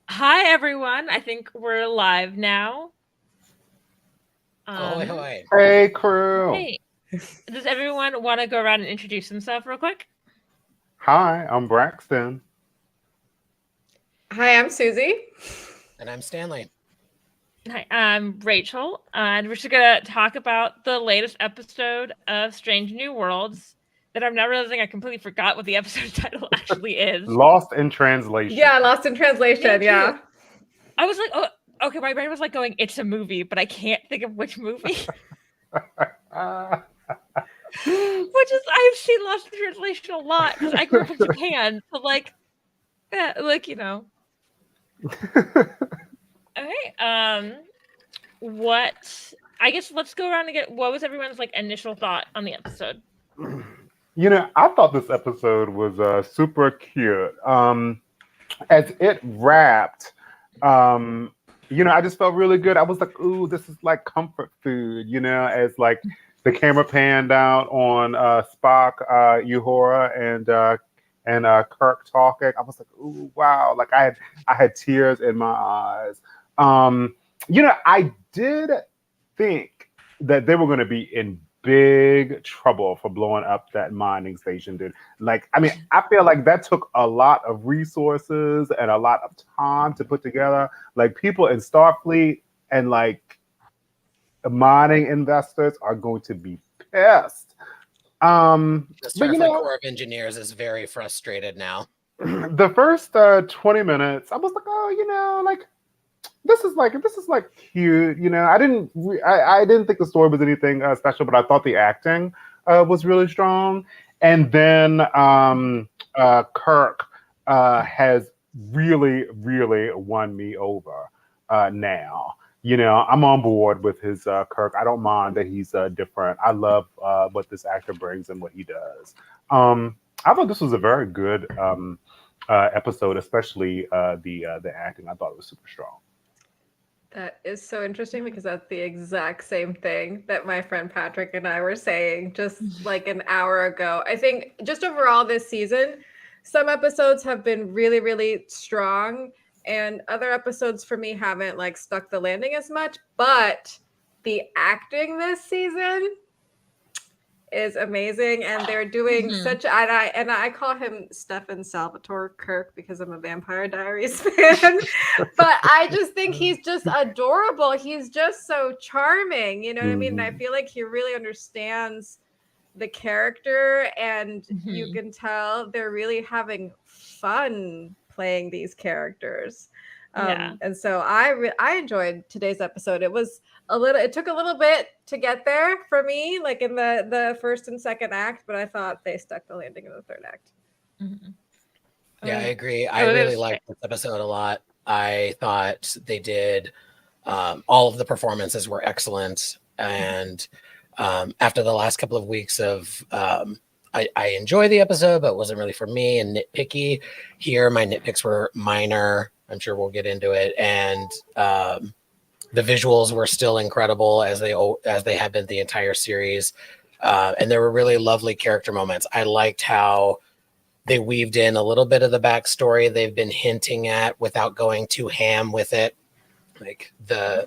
Hi, everyone. I think we're live now. Ahoy, hoy. Hey, crew. Hey, does everyone want to go around and introduce themselves real quick? Hi, I'm Braxton. Hi, I'm Susie. And I'm Stanley. Hi, I'm Rachel, and we're just gonna talk about the latest episode of Strange New Worlds. That I'm now realizing I completely forgot what the episode title actually is. Lost in translation. Yeah, Lost in Translation. Thank you. Yeah. I was like, oh, okay. My brain was like going, "It's a movie," but I can't think of which movie. Uh, Which is, I've seen Lost in Translation a lot because I grew up in Japan, so like. Okay. What? I guess let's go around and get. What was everyone's like initial thought on the episode? I thought this episode was super cute. As it wrapped, I just felt really good. I was like, ooh, this is like comfort food, as like the camera panned out on Spock, Uhura, and Kirk talking. I was like, ooh, wow! Like I had tears in my eyes. I did think that they were going to be in big trouble for blowing up that mining station, dude. Like, I mean, I feel like that took a lot of resources and a lot of time to put together. Like, people in Starfleet and like mining investors are going to be pissed. The But Starfleet Corps of Engineers is very frustrated now. the first 20 minutes, I was like, oh, like this is like cute. I didn't think the story was anything special, but I thought the acting was really strong. And then Kirk has really won me over now. I'm on board with his Kirk. I don't mind that he's different. I love what this actor brings and what he does. I thought this was a very good episode, especially the acting. I thought it was super strong. That is so interesting because that's the exact same thing that my friend Patrick and I were saying just like an hour ago. I think just overall this season, some episodes have been really, really strong, and other episodes for me haven't like stuck the landing as much. But the acting this season is amazing, and they're doing such. And I call him Stefan Salvatore Kirk because I'm a Vampire Diaries fan. But I just think he's just adorable. He's just so charming. You know what I mean? And I feel like he really understands the character, and you can tell they're really having fun playing these characters. And so I enjoyed today's episode. It took a little bit to get there for me, like in the first and second act, but I thought they stuck the landing in the third act. Yeah, I agree. I really liked this episode a lot. I thought they did all of the performances were excellent, and after the last couple of weeks of I enjoyed the episode, but it wasn't really for me and nitpicky. Here, my nitpicks were minor. I'm sure we'll get into it, and the visuals were still incredible as they have been the entire series, and there were really lovely character moments. I liked how they weaved in a little bit of the backstory they've been hinting at without going too ham with it. Like the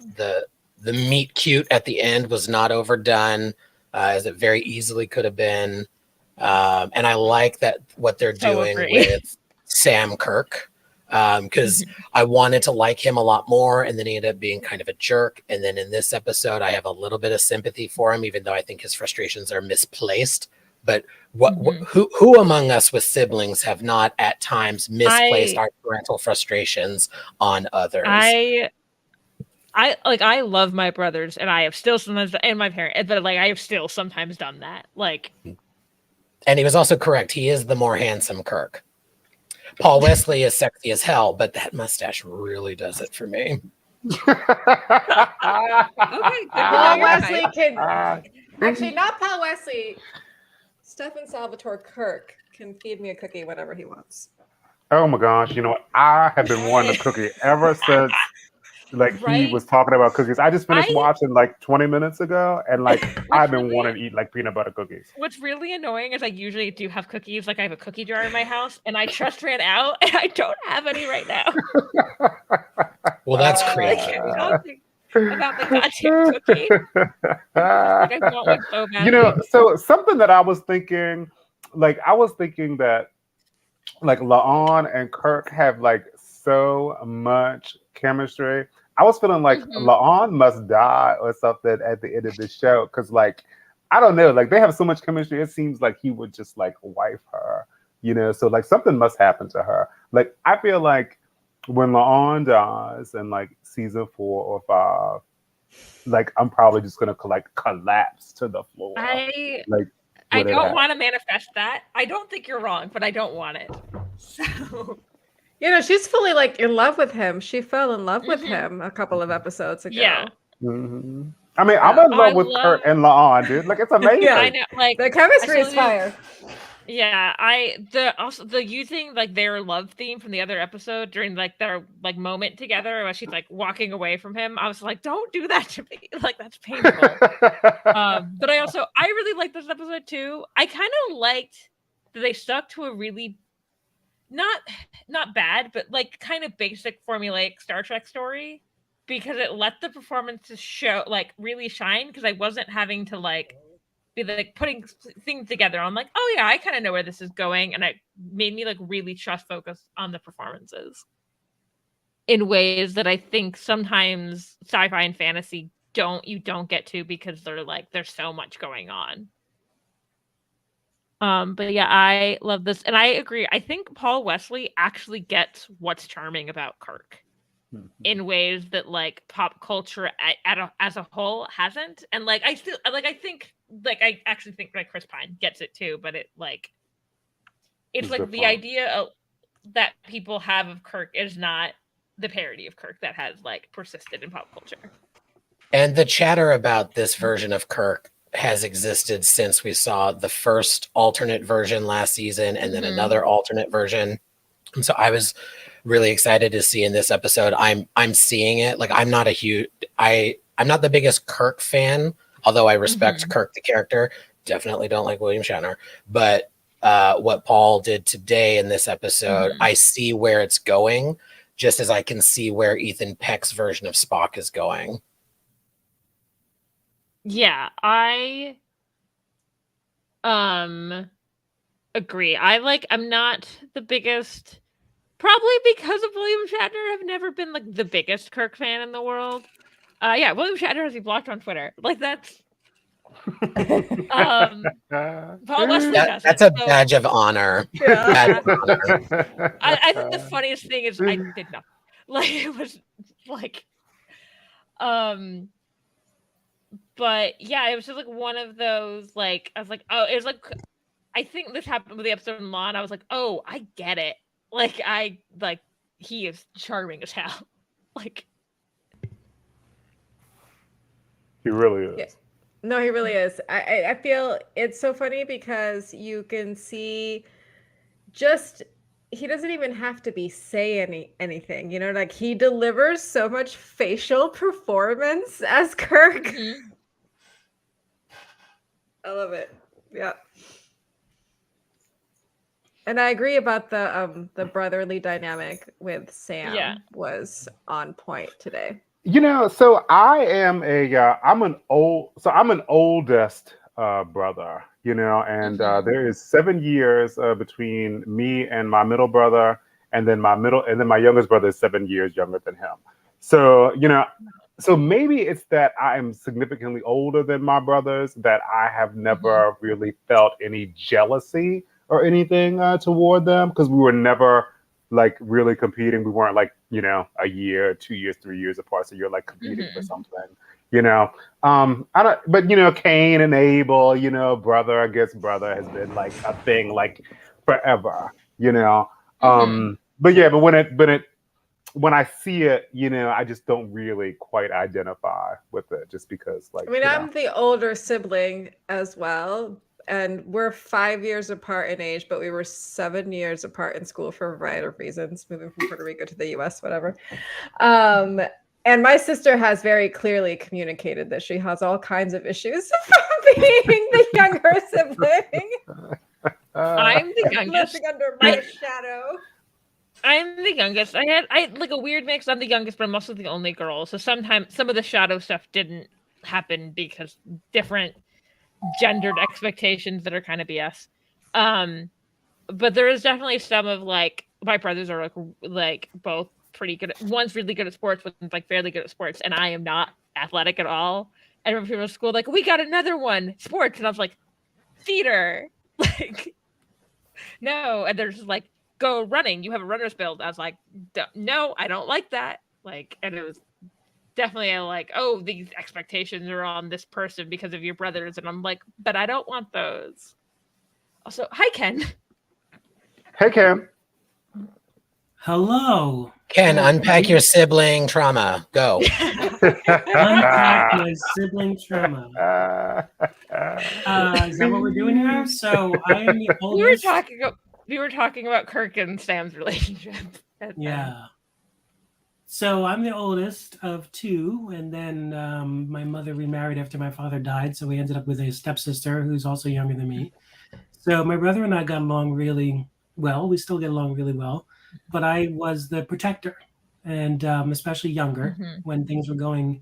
meet cute at the end was not overdone, as it very easily could have been. And I like that what they're doing with Sam Kirk, because I wanted to like him a lot more, and then he ended up being kind of a jerk. And then in this episode, I have a little bit of sympathy for him, even though I think his frustrations are misplaced. But who among us with siblings have not at times misplaced our parental frustrations on others? I love my brothers, and I have still sometimes, and my parents, but like I have still sometimes done that. Like, and he was also correct. He is the more handsome Kirk. Paul Wesley is sexy as hell, but that mustache really does it for me. Okay, Paul Wesley can actually not Paul Wesley. Stefan Salvatore Kirk can feed me a cookie whenever he wants. Oh my gosh! You know what? I have been wanting a cookie ever since Like he was talking about cookies. I just finished watching like 20 minutes ago, and like I've been wanting to eat like peanut butter cookies. What's really annoying is I usually do have cookies. Like I have a cookie jar in my house, and I just ran out, and I don't have any right now. Well, that's crazy. I keep talking about the goddamn cookie. Like I want one so badly. You know, so something that I was thinking that like La'an and Kirk have like so much chemistry. I was feeling like La'an must die or something at the end of the show because, like, I don't know, like they have so much chemistry. It seems like he would just like wife her, you know. So like something must happen to her. Like I feel like when La'an dies in like season 4 or 5, like I'm probably just gonna like collapse to the floor. I Like I don't want to manifest that. I don't think you're wrong, but I don't want it. So, you know, she's fully like in love with him. She fell in love with him a couple of episodes ago. Yeah. I mean, I'm in love with Kurt and La'an, dude. Like it's amazing. Yeah, I know. Like the chemistry is fire. Yeah, the using like their love theme from the other episode during like their like moment together where she's like walking away from him. I was like, don't do that to me. Like that's painful. But I really liked this episode too. I kind of liked that they stuck to a really not bad, but like kind of basic formulaic Star Trek story because it let the performances show like really shine because I wasn't having to like be like putting things together. I'm like, oh yeah, I kind of know where this is going, and it made me like really just focus on the performances in ways that I think sometimes sci-fi and fantasy don't get to because there's so much going on. But yeah, I love this, and I agree. I think Paul Wesley actually gets what's charming about Kirk in ways that like pop culture as a whole hasn't, and like I actually think like Chris Pine gets it too, but it's like the idea that people have of Kirk is not the parody of Kirk that has like persisted in pop culture. And the chatter about this version of Kirk has existed since we saw the first alternate version last season and then another alternate version. And so I was really excited to see in this episode. I'm seeing it. Like I'm not the biggest Kirk fan, although I respect Kirk the character. Definitely don't like William Shatner. But what Paul did today in this episode, I see where it's going, just as I can see where Ethan Peck's version of Spock is going. Yeah, I agree. I'm not the biggest, probably because of William Shatner. I've never been like the biggest Kirk fan in the world. Yeah, William Shatner has me blocked on Twitter. Like that's Paul Wesley does that's a badge of honor. Yeah. I think the funniest thing is I did nothing. Like it was like but yeah, it was just like one of those like I was like, oh, it was like I think this happened with the episode in Law, and I was like, oh, I get it. Like he is charming as hell. Like he really is. Yeah. No, he really is. I feel it's so funny because you can see just he doesn't even have to be anything, you know, like he delivers so much facial performance as Kirk. I love it. Yeah. And I agree about the brotherly dynamic with Sam was on point today. You know, so I'm an oldest brother, you know, and there is 7 years between me and my middle brother, and then my youngest brother is 7 years younger than him. So, you know, so maybe it's that I am significantly older than my brothers that I have never really felt any jealousy or anything toward them because we were never like really competing. We weren't like, you know, a year, 2 years, 3 years apart. So you're like competing for something, you know. But you know, Cain and Abel, you know, brother against brother has been like a thing like forever, you know. But yeah, but when I see it, you know, I just don't really quite identify with it just because like I mean, I'm the older sibling as well. And we're 5 years apart in age, but we were 7 years apart in school for a variety of reasons, moving from Puerto Rico to the US, whatever. And my sister has very clearly communicated that she has all kinds of issues from being the younger sibling. I'm the youngest. Living under my shadow. I'm the youngest. I like a weird mix. I'm the youngest, but I'm also the only girl. So sometimes some of the shadow stuff didn't happen because different gendered expectations that are kind of BS. But there is definitely some of like my brothers are like both pretty good. One's really good at sports, one's like fairly good at sports, and I am not athletic at all. And when people at school like, we got another one, sports, and I was like, theater, like no. And they're just like, go running. You have a runner's build. I was like, no, I don't like that. Like, and it was definitely like, oh, these expectations are on this person because of your brothers, and I'm like, but I don't want those. Also, hi Ken. Hey, Cam. Hello. Ken, unpack your sibling trauma. Go. Unpack my sibling trauma. Is that what we're doing here? So I am the oldest. We were talking about Kirk and Sam's relationship. Yeah. So I'm the oldest of two, and then my mother remarried after my father died, so we ended up with a stepsister who's also younger than me. So my brother and I got along really well. We still get along really well, but I was the protector, and especially younger when things were going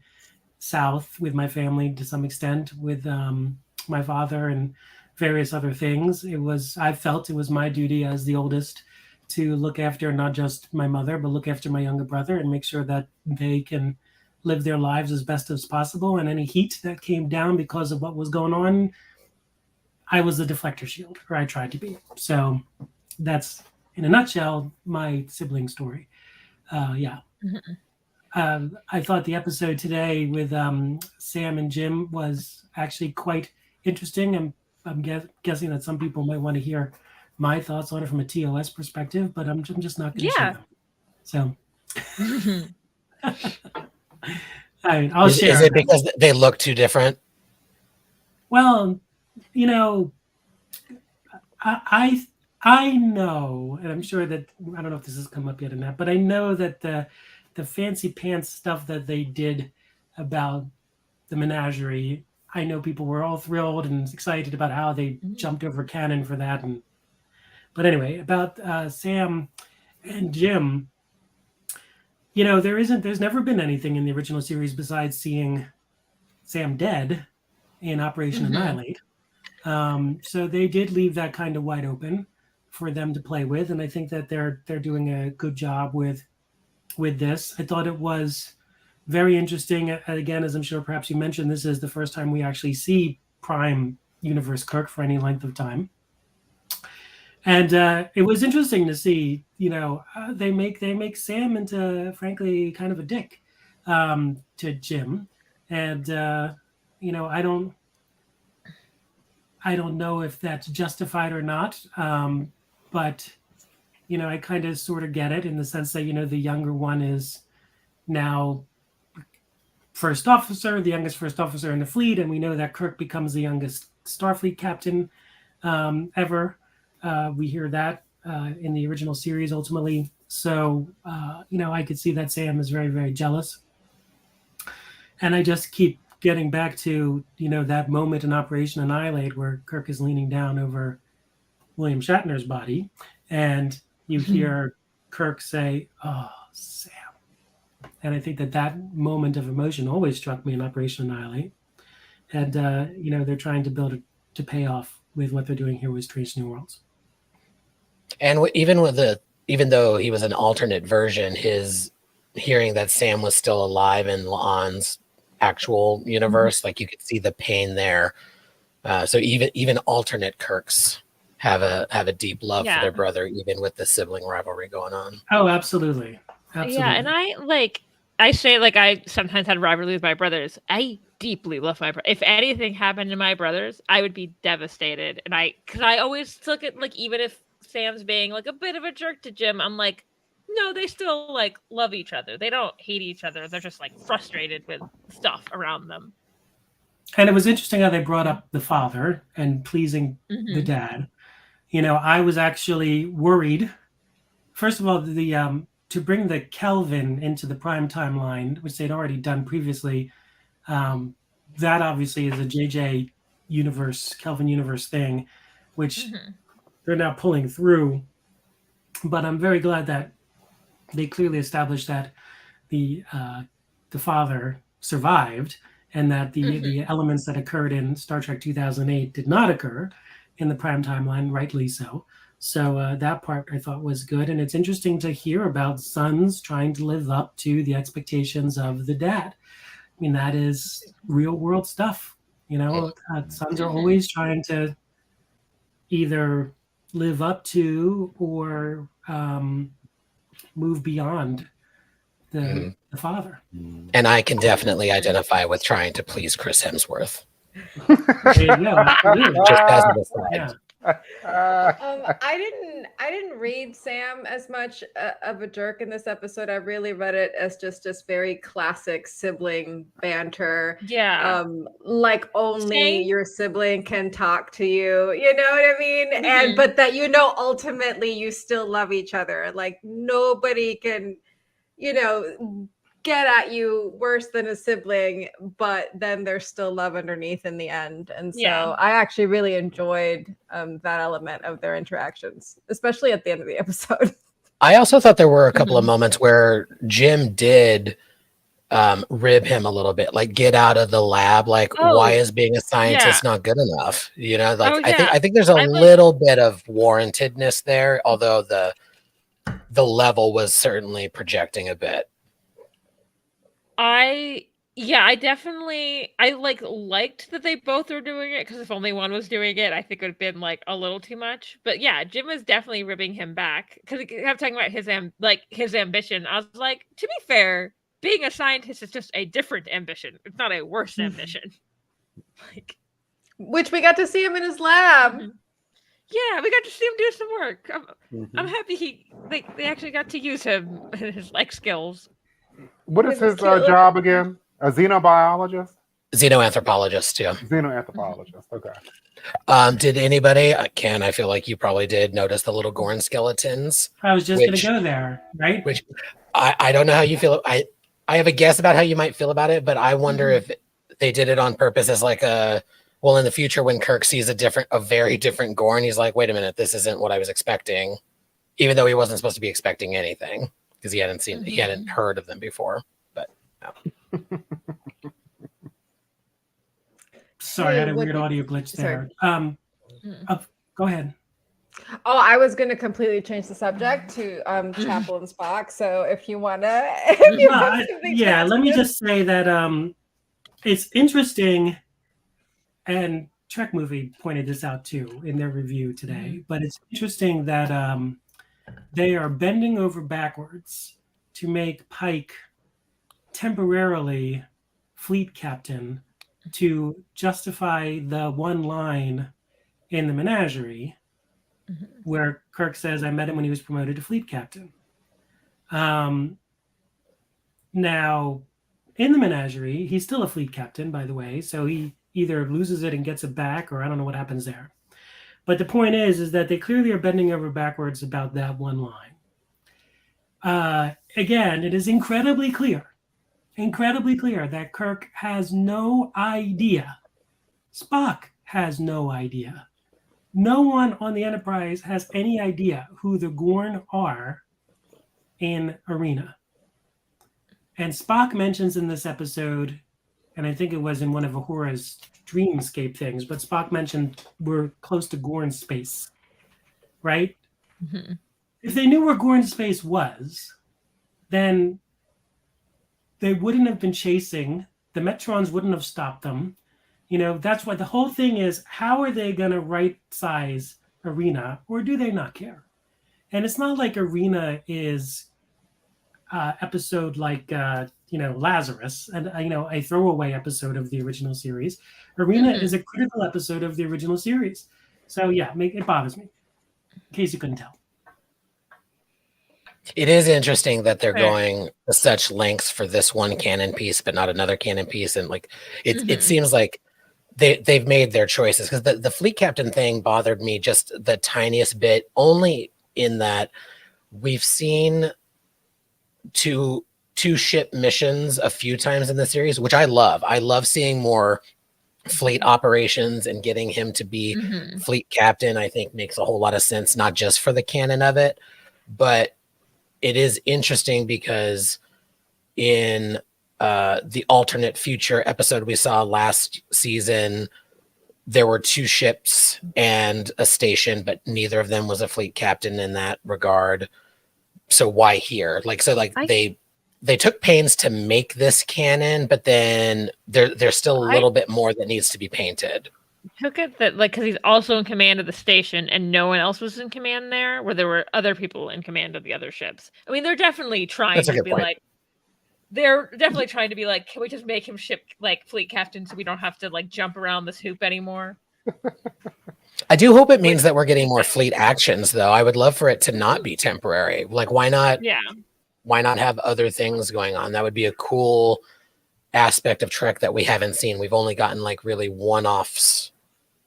south with my family to some extent with my father and various other things. I felt it was my duty as the oldest to look after not just my mother, but look after my younger brother and make sure that they can live their lives as best as possible. And any heat that came down because of what was going on, I was the deflector shield, or I tried to be. So that's, in a nutshell, my sibling story. I thought the episode today with Sam and Jim was actually quite interesting. And I'm guessing that some people might want to hear my thoughts on it from a TOS perspective, but I'm just not going to share them. So I'll share. Is it because they look too different? Well, you know, I know, and I'm sure that, I don't know if this has come up yet or not, but I know that the fancy pants stuff that they did about the menagerie, I know people were all thrilled and excited about how they jumped over canon for that. But anyway, about Sam and Jim, you know, there's never been anything in the original series besides seeing Sam dead in Operation Annihilate. So they did leave that kind of wide open for them to play with, and I think that they're doing a good job with this. I thought it was very interesting. Again, as I'm sure perhaps you mentioned, this is the first time we actually see Prime Universe Kirk for any length of time. And it was interesting to see, you know, they make Sam into, frankly, kind of a dick to Jim. And, you know, I don't know if that's justified or not. But, you know, I kind of sort of get it in the sense that, you know, the younger one is now first officer, the youngest first officer in the fleet. And we know that Kirk becomes the youngest Starfleet captain ever. We hear that in the original series ultimately. So, you know, I could see that Sam is very, very jealous. And I just keep getting back to, you know, that moment in Operation Annihilate where Kirk is leaning down over William Shatner's body. And you hear Kirk say, "Oh, Sam." And I think that moment of emotion always struck me in Operation Annihilate. And, you know, they're trying to build it to pay off with what they're doing here with Strange New Worlds. And even though he was an alternate version, his hearing that Sam was still alive in La'an's actual universe, like you could see the pain there. So even alternate Kirks have a deep love for their brother, even with the sibling rivalry going on. Oh, absolutely. Yeah, and I say I sometimes had rivalry with my brothers. I deeply love my brother. If anything happened to my brothers, I would be devastated. And because I always took it even if Sam's being a bit of a jerk to Jim, I'm like, no, they still love each other. They don't hate each other. They're just frustrated with stuff around them. And it was interesting how they brought up the father and pleasing the dad. You know, I was actually worried. First of all, the to bring the Kelvin into the Prime timeline, which they'd already done previously, that obviously is a JJ universe, Kelvin universe thing, which they're now pulling through. But I'm very glad that they clearly established that the father survived, and that the elements that occurred in Star Trek 2008 did not occur in the Prime timeline, rightly so. So that part I thought was good, and it's interesting to hear about sons trying to live up to the expectations of the dad. I mean, that is real world stuff. Sons are always trying to either live up to or move beyond the father. And I can definitely identify with trying to please Chris Hemsworth. There you go. Just as an aside. I didn't read Sam as much of a jerk in this episode. I really read it as just very classic sibling banter. Yeah. Like only your sibling can talk to you. You know what I mean? And but that ultimately you still love each other. Like nobody can, get at you worse than a sibling, but then there's still love underneath in the end. And so I actually really enjoyed that element of their interactions, especially at the end of the episode. I also thought there were a couple of moments where Jim did rib him a little bit, like get out of the lab, like why is being a scientist not good enough? I think there's a little bit of warrantedness there, although the level was certainly projecting a bit. I definitely liked that they both were doing it, because if only one was doing it, I think it would have been like a little too much. But yeah, Jim was definitely ribbing him back because he kept talking about his ambition. I was like, to be fair, being a scientist is just a different ambition. It's not a worse ambition. Which we got to see him in his lab. Yeah, we got to see him do some work. I'm happy they actually got to use him and his skills. What is his job again? A xenobiologist? Xenoanthropologist, yeah. Xenoanthropologist, okay. Did anybody, Ken, I feel like you probably did, notice the little Gorn skeletons? I was just going to go there, right? Which I don't know how you feel. I have a guess about how you might feel about it, but I wonder if they did it on purpose as like in the future when Kirk sees a very different Gorn, he's like, wait a minute, this isn't what I was expecting, even though he wasn't supposed to be expecting anything. Because he hadn't heard of them before. But no. Sorry, I had a weird audio glitch there. Go ahead. Oh, I was going to completely change the subject to Chapel and Spock. So if you want to, let me just say that it's interesting, and Trek Movie pointed this out too in their review today. But it's interesting that they are bending over backwards to make Pike temporarily fleet captain to justify the one line in the menagerie where Kirk says, I met him when he was promoted to fleet captain. Now, in the menagerie, he's still a fleet captain, by the way, so he either loses it and gets it back, or I don't know what happens there. But the point is that they clearly are bending over backwards about that one line. Again, it is incredibly clear that Kirk has no idea. Spock has no idea. No one on the Enterprise has any idea who the Gorn are in Arena. And Spock mentions in this episode, and I think it was in one of Uhura's dreamscape things, but Spock mentioned we're close to Gorn space, right? If they knew where Gorn space was, then they wouldn't have been chasing. The Metrons wouldn't have stopped them. That's why the whole thing is, how are they going to right size Arena, or do they not care? And it's not like Arena is episode like Lazarus, and a throwaway episode of the original series. Arena is a critical episode of the original series. So yeah, it bothers me, in case you couldn't tell. It is interesting that they're going to such lengths for this one canon piece, but not another canon piece. And it seems like they've made their choices, because the fleet captain thing bothered me just the tiniest bit, only in that we've seen two ship missions a few times in the series, which I love. I love seeing more fleet operations, and getting him to be fleet captain, I think makes a whole lot of sense, not just for the canon of it, but it is interesting because in the alternate future episode we saw last season, there were two ships and a station, but neither of them was a fleet captain in that regard. So why here? They took pains to make this canon, but then there's still a little bit more that needs to be painted. Took it that because he's also in command of the station, and no one else was in command there, where there were other people in command of the other ships. I mean, they're definitely trying to be point. Can we just make him ship fleet captain so we don't have to jump around this hoop anymore? I do hope it means that we're getting more fleet actions, though. I would love for it to not be temporary. Why not? Yeah. Why not have other things going on? That would be a cool aspect of Trek that we haven't seen. We've only gotten really one-offs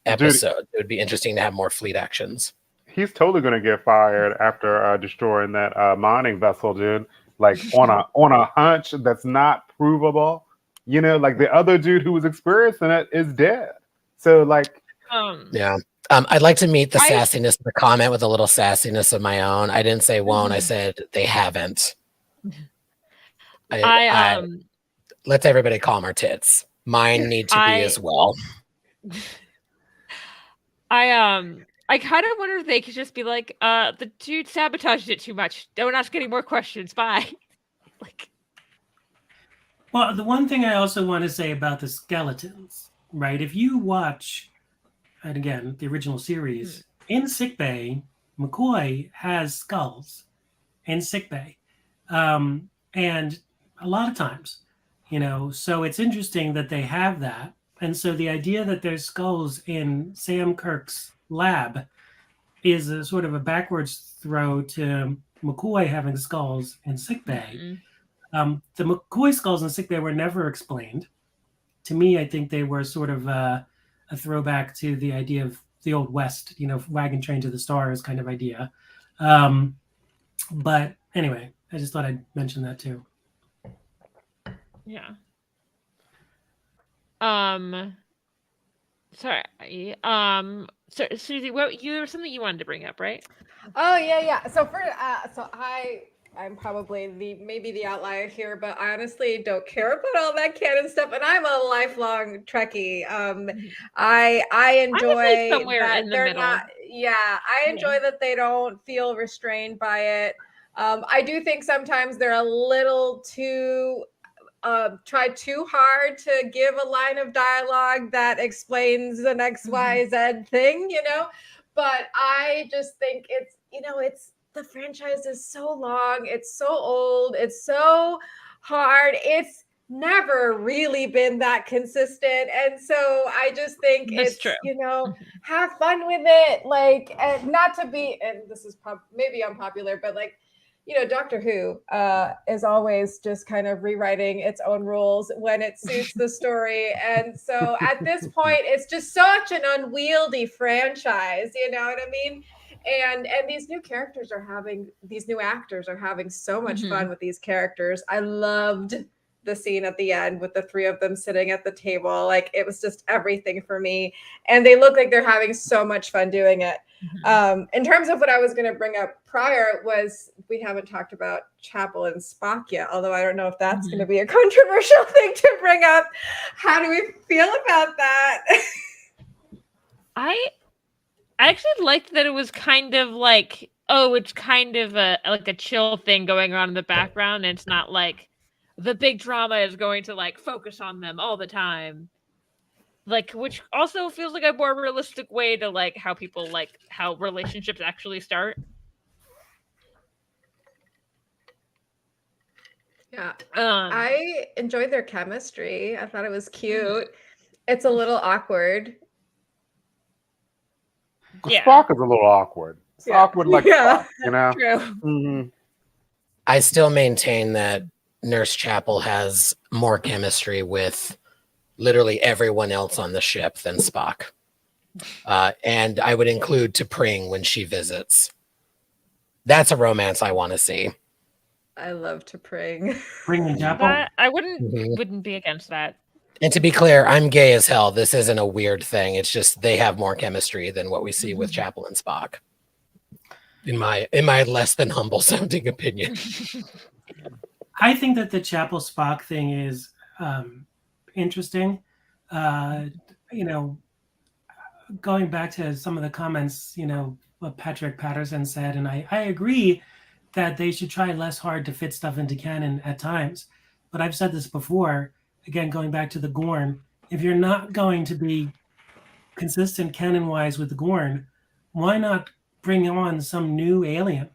episode. Dude, it would be interesting to have more fleet actions. He's totally going to get fired after destroying that mining vessel, dude. On a hunch that's not provable. The other dude who was experiencing it is dead. So yeah. I'd like to meet the sassiness of the comment with a little sassiness of my own. I didn't say won't. I said they haven't. Let's everybody calm our tits. Mine need to be as well. I kind of wonder if they could just be like, the dude sabotaged it too much. Don't ask any more questions. Bye. Well, the one thing I also want to say about the skeletons, right? If you watch, and again, the original series, in sickbay, McCoy has skulls in sickbay. And a lot of times, so it's interesting that they have that. And so the idea that there's skulls in Sam Kirk's lab is a sort of a backwards throw to McCoy having skulls in sickbay. The McCoy skulls in sickbay were never explained. To me, I think they were sort of a throwback to the idea of the Old West, wagon train to the stars kind of idea. But anyway, I just thought I'd mention that too. Yeah. Sorry. So Susie, there was something you wanted to bring up, right? Oh yeah. So I'm probably maybe the outlier here, but I honestly don't care about all that canon stuff, and I'm a lifelong Trekkie. I enjoy somewhere in the middle. I enjoy that they don't feel restrained by it. I do think sometimes they're a little too try too hard to give a line of dialogue that explains an XYZ thing, but I just think it's the franchise is so long, it's so old, it's so hard, it's never really been that consistent, and so I just think it's true. Have fun with it, and not to be, and this is maybe unpopular, but Doctor Who is always just kind of rewriting its own rules when it suits the story. And so at this point, it's just such an unwieldy franchise, you know what I mean? And these new actors are having so much fun with these characters. I loved the scene at the end with the three of them sitting at the table. It was just everything for me. And they look like they're having so much fun doing it. In terms of what I was going to bring up prior was, we haven't talked about Chapel and Spock yet, although I don't know if that's going to be a controversial thing to bring up. How do we feel about that? I actually liked that it was kind of it's kind of a chill thing going on in the background, and it's not like the big drama is going to focus on them all the time. Which also feels like a more realistic way to how people how relationships actually start. Yeah. I enjoyed their chemistry. I thought it was cute. It's a little awkward. Spock is a little awkward. It's awkward Spock, True. Mm-hmm. I still maintain that Nurse Chapel has more chemistry with literally everyone else on the ship than Spock. And I would include T'Pring when she visits. That's a romance I want to see. I love to pring. Bringing chapel. I wouldn't be against that. And to be clear, I'm gay as hell. This isn't a weird thing. It's just they have more chemistry than what we see with Chapel and Spock. In my less than humble sounding opinion. I think that the Chapel Spock thing is interesting. Going back to some of the comments, what Patrick Patterson said, and I agree that they should try less hard to fit stuff into canon at times. But I've said this before, again, going back to the Gorn, if you're not going to be consistent canon-wise with the Gorn, why not bring on some new alien,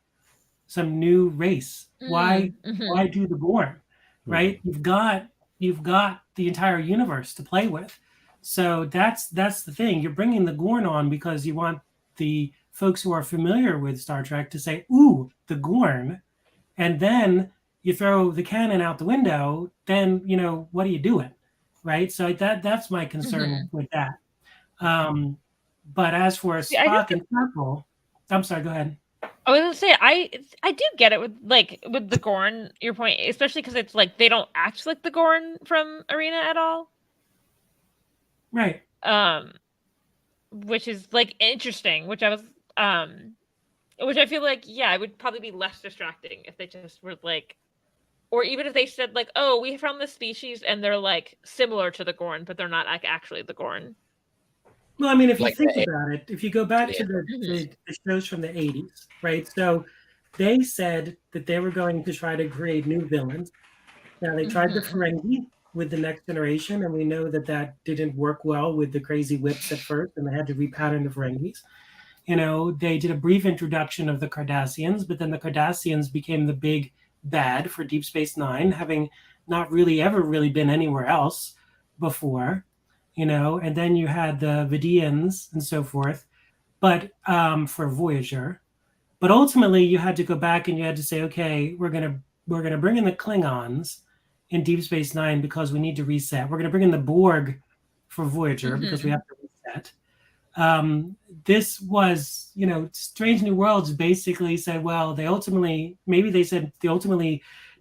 some new race? Why do the Gorn, right? You've got the entire universe to play with. So that's the thing. You're bringing the Gorn on because you want the folks who are familiar with Star Trek to say, ooh, the Gorn. And then you throw the canon out the window, then, what are you doing? Right? So that's my concern with that. But as for Spock and Chapel, I'm sorry, go ahead. I was gonna say I do get it with the Gorn, your point, especially because it's like they don't act like the Gorn from Arena at all. Right. Which is like interesting, which I feel like, yeah, it would probably be less distracting if they just were like, or even if they said like, oh, we found this species and they're like similar to the Gorn, but they're not like actually the Gorn. Well, I mean, if you think about it, if you go back to the shows from the 80s, right? So they said that they were going to try to create new villains. Now, they tried the Ferengi with the Next Generation, and we know that didn't work well with the crazy whips at first, and they had to repattern the Ferengis. They did a brief introduction of the Cardassians, but then the Cardassians became the big bad for Deep Space Nine, having not really ever really been anywhere else before. And then you had the Vidians and so forth, but for Voyager. But ultimately, you had to go back and you had to say, okay, we're gonna bring in the Klingons in Deep Space Nine because we need to reset. We're gonna bring in the Borg for Voyager because we have to reset. This was, Strange New Worlds basically said, well, ultimately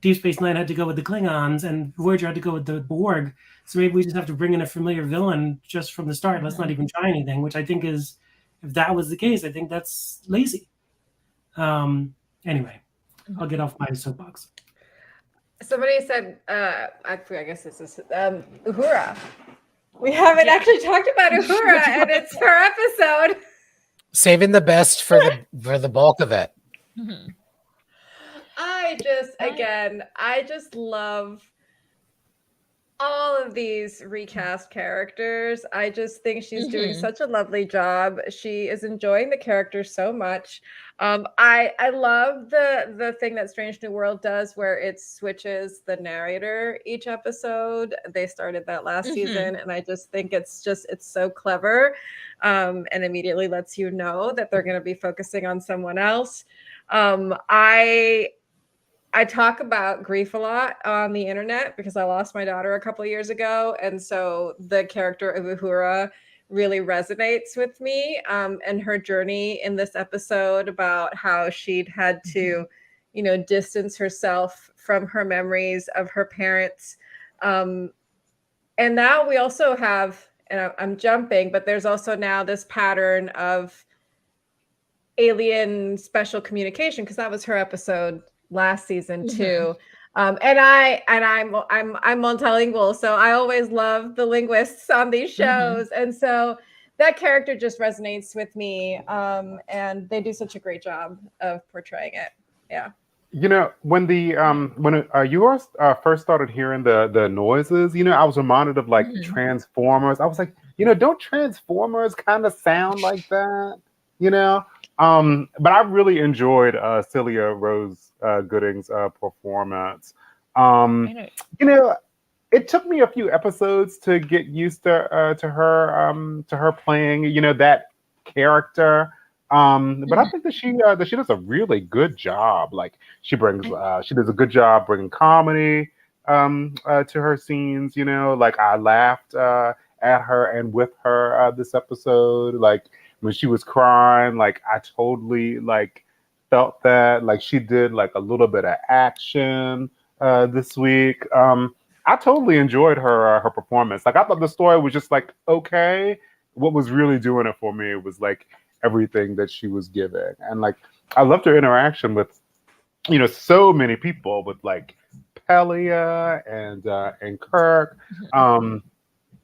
Deep Space Nine had to go with the Klingons and Voyager had to go with the Borg. So maybe we just have to bring in a familiar villain just from the start. Let's not even try anything, which I think is, if that was the case, I think that's lazy. Anyway, I'll get off my soapbox. Somebody said, actually, I guess this is Uhura. We haven't actually talked about Uhura, and it's her episode. Saving the best for the bulk of it. I just love all of these recast characters. I just think she's doing such a lovely job. She is enjoying the character so much. I love the thing that Strange New World does where it switches the narrator each episode. They started that last season, and I just think it's so clever, and immediately lets you know that they're going to be focusing on someone else. I talk about grief a lot on the internet because I lost my daughter a couple of years ago. And so the character of Uhura really resonates with me, and her journey in this episode about how she'd had to, distance herself from her memories of her parents. And now we also have, and I'm jumping, but there's also now this pattern of alien special communication, because that was her episode last season too. And I'm multilingual, so I always love the linguists on these shows, and so that character just resonates with me, and they do such a great job of portraying it. Yeah. When you first started hearing the noises, I was reminded of like Transformers. I was like, don't Transformers kind of sound like that? But I really enjoyed Celia Rose Gooding's performance. It took me a few episodes to get used to her playing, that character. But I think that she does a really good job. Like she does a good job bringing comedy to her scenes. Like I laughed at her and with her this episode. Like when she was crying, like I totally felt that. Like she did like a little bit of action this week. I totally enjoyed her performance. Like I thought the story was just like okay. What was really doing it for me was like everything that she was giving, and like I loved her interaction with so many people with like Pelia and Kirk.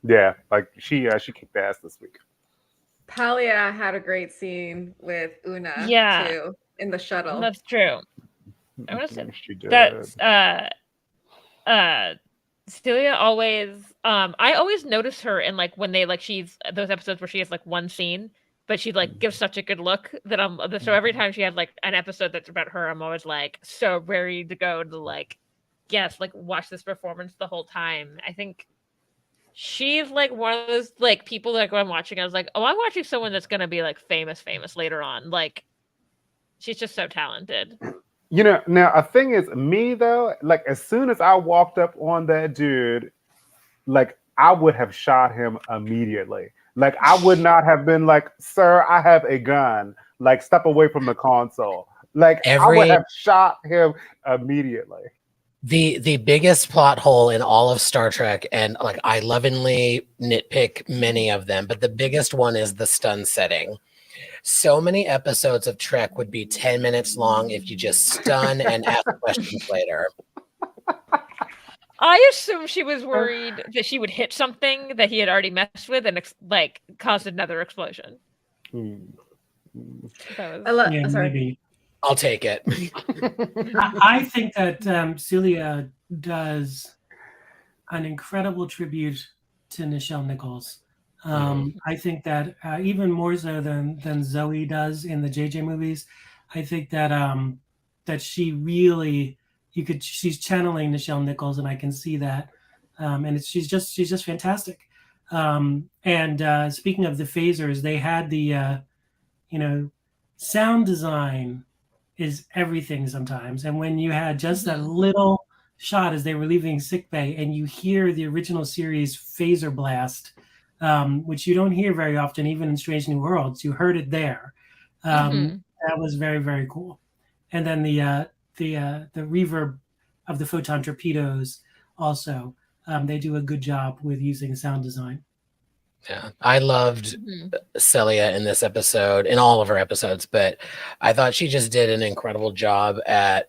Yeah, like she kicked ass this week. Palia had a great scene with Una too in the shuttle. That's true. I want to say She did. that's Celia always I always notice her in like when they like she's those episodes where she has like one scene, but she like gives such a good look that so every time she had like an episode that's about her, I'm always like so ready to go to like watch this performance the whole time. I think she's like one of those like people that when I'm watching, I was like, oh, I'm watching someone that's gonna be like famous later on. Like she's just so talented. Now a thing is me though, like as soon as I walked up on that dude, like I would have shot him immediately. Like I would not have been like, sir, I have a gun. Like step away from the console. Like I would have shot him immediately. The biggest plot hole in all of Star Trek, and like I lovingly nitpick many of them, but the biggest one is the stun setting. So many episodes of Trek would be 10 minutes long if you just stun and ask questions later. I assume she was worried that she would hit something that he had already messed with and like caused another explosion. Sorry. Maybe. I'll take it. I think that Celia does an incredible tribute to Nichelle Nichols. I think that even more so than Zoe does in the JJ movies, I think that that she really she's channeling Nichelle Nichols, and I can see that. And she's just fantastic. And speaking of the phasers, they had the sound design is everything sometimes. And when you had just that little shot as they were leaving sickbay and you hear the original series phaser blast, which you don't hear very often, even in Strange New Worlds, you heard it there. That was very, very cool. And then the reverb of the photon torpedoes also, they do a good job with using sound design. Yeah, I loved Celia in this episode, in all of her episodes, but I thought she just did an incredible job at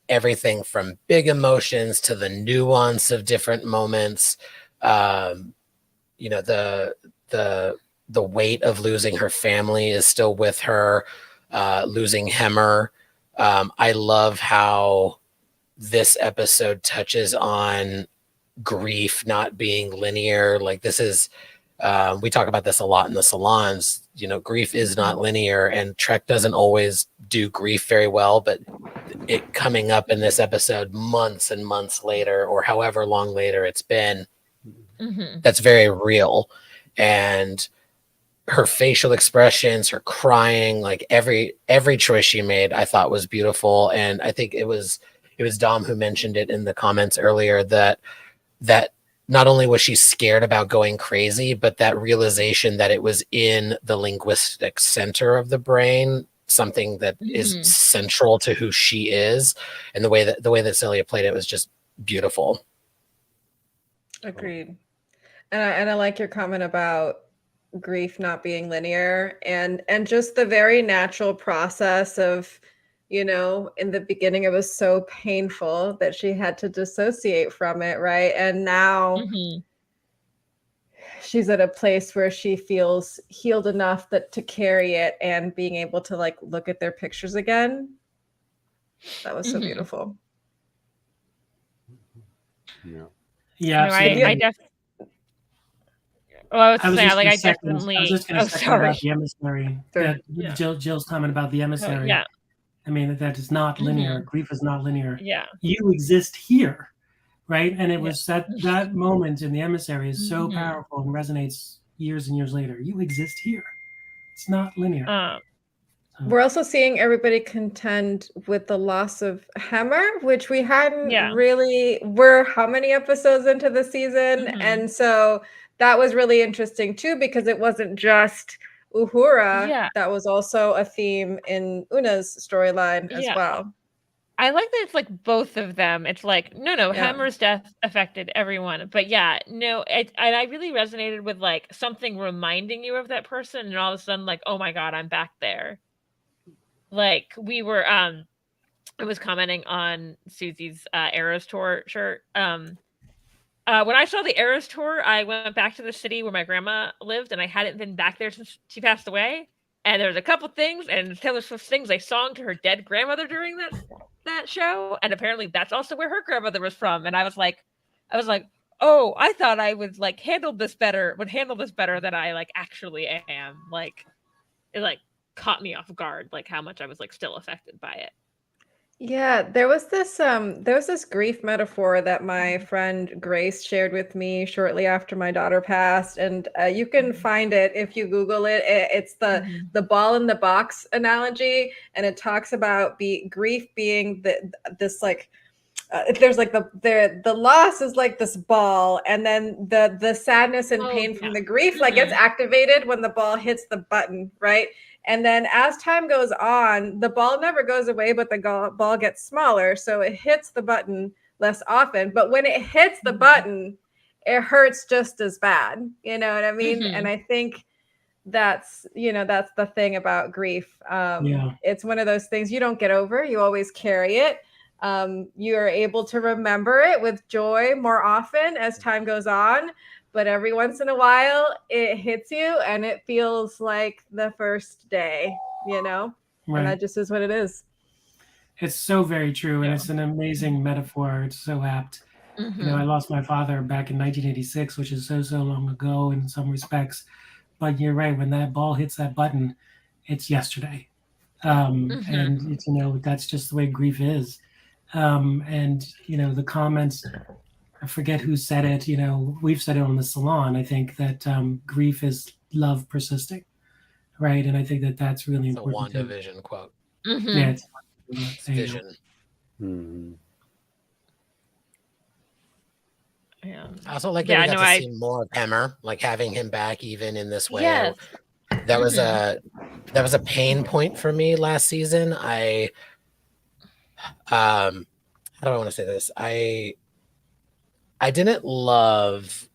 everything from big emotions to the nuance of different moments. The weight of losing her family is still with her, losing Hemmer. I love how this episode touches on grief not being linear. Like this is we talk about this a lot in the salons. Grief is not linear, and Trek doesn't always do grief very well, but it coming up in this episode months and months later, or however long later it's been, that's very real. And her facial expressions, her crying, like every choice she made, I thought was beautiful. And I think it was Dom who mentioned it in the comments earlier that not only was she scared about going crazy, but that realization that it was in the linguistic center of the brain, something that is central to who she is, and the way that Celia played it was just beautiful. Agreed. And I like your comment about grief not being linear and just the very natural process of, in the beginning, it was so painful that she had to dissociate from it, right? And now she's at a place where she feels healed enough to carry it and being able to like look at their pictures again. That was so beautiful. Yeah. No, I definitely. Well, I was just going to second about the emissary. Jill's comment about the emissary. I mean, that is not linear. Grief is not linear. Yeah. You exist here, right? And it was that moment in the emissary is so powerful and resonates years and years later. You exist here. It's not linear. We're also seeing everybody contend with the loss of Hemmer, which we hadn't really. We're how many episodes into the season? And so that was really interesting too, because it wasn't just Uhura, that was also a theme in Una's storyline as well. I like that it's like both of them. It's like, no, Hammer's death affected everyone. But and I really resonated with like something reminding you of that person, and all of a sudden, like, oh my God, I'm back there. Like we were, I was commenting on Susie's Eras Tour shirt. When I saw the Eras Tour, I went back to the city where my grandma lived, and I hadn't been back there since she passed away. And there was a couple things, and Taylor Swift sings a song to her dead grandmother during that show, and apparently that's also where her grandmother was from. And I was like, oh, I thought I would handle this better than I like actually am. Like, it like caught me off guard, like how much I was like still affected by it. Yeah, there was this grief metaphor that my friend Grace shared with me shortly after my daughter passed, and you can find it if you Google it. It's the ball in the box analogy, and it talks about grief being this like there's like the loss is like this ball, and then the sadness and pain from the grief like gets activated when the ball hits the button, right? And then as time goes on, the ball never goes away, but the ball gets smaller. So it hits the button less often. But when it hits the button, it hurts just as bad. You know what I mean? And I think that's the thing about grief. It's one of those things you don't get over. You always carry it. You are able to remember it with joy more often as time goes on. But every once in a while, it hits you and it feels like the first day, Right. And that just is what it is. It's so very true. And it's an amazing metaphor. It's so apt. I lost my father back in 1986, which is so long ago in some respects. But you're right. When that ball hits that button, it's yesterday. And, that's just the way grief is. And, the comments, I forget who said it. We've said it on the salon. I think that grief is love persisting, right? And I think that that's really important. It's a WandaVision quote. Yeah, it's vision. Yeah. I also like that we got to see more of Hammer, like having him back even in this way. Yes. That was a pain point for me last season. How do I want to say this? I didn't love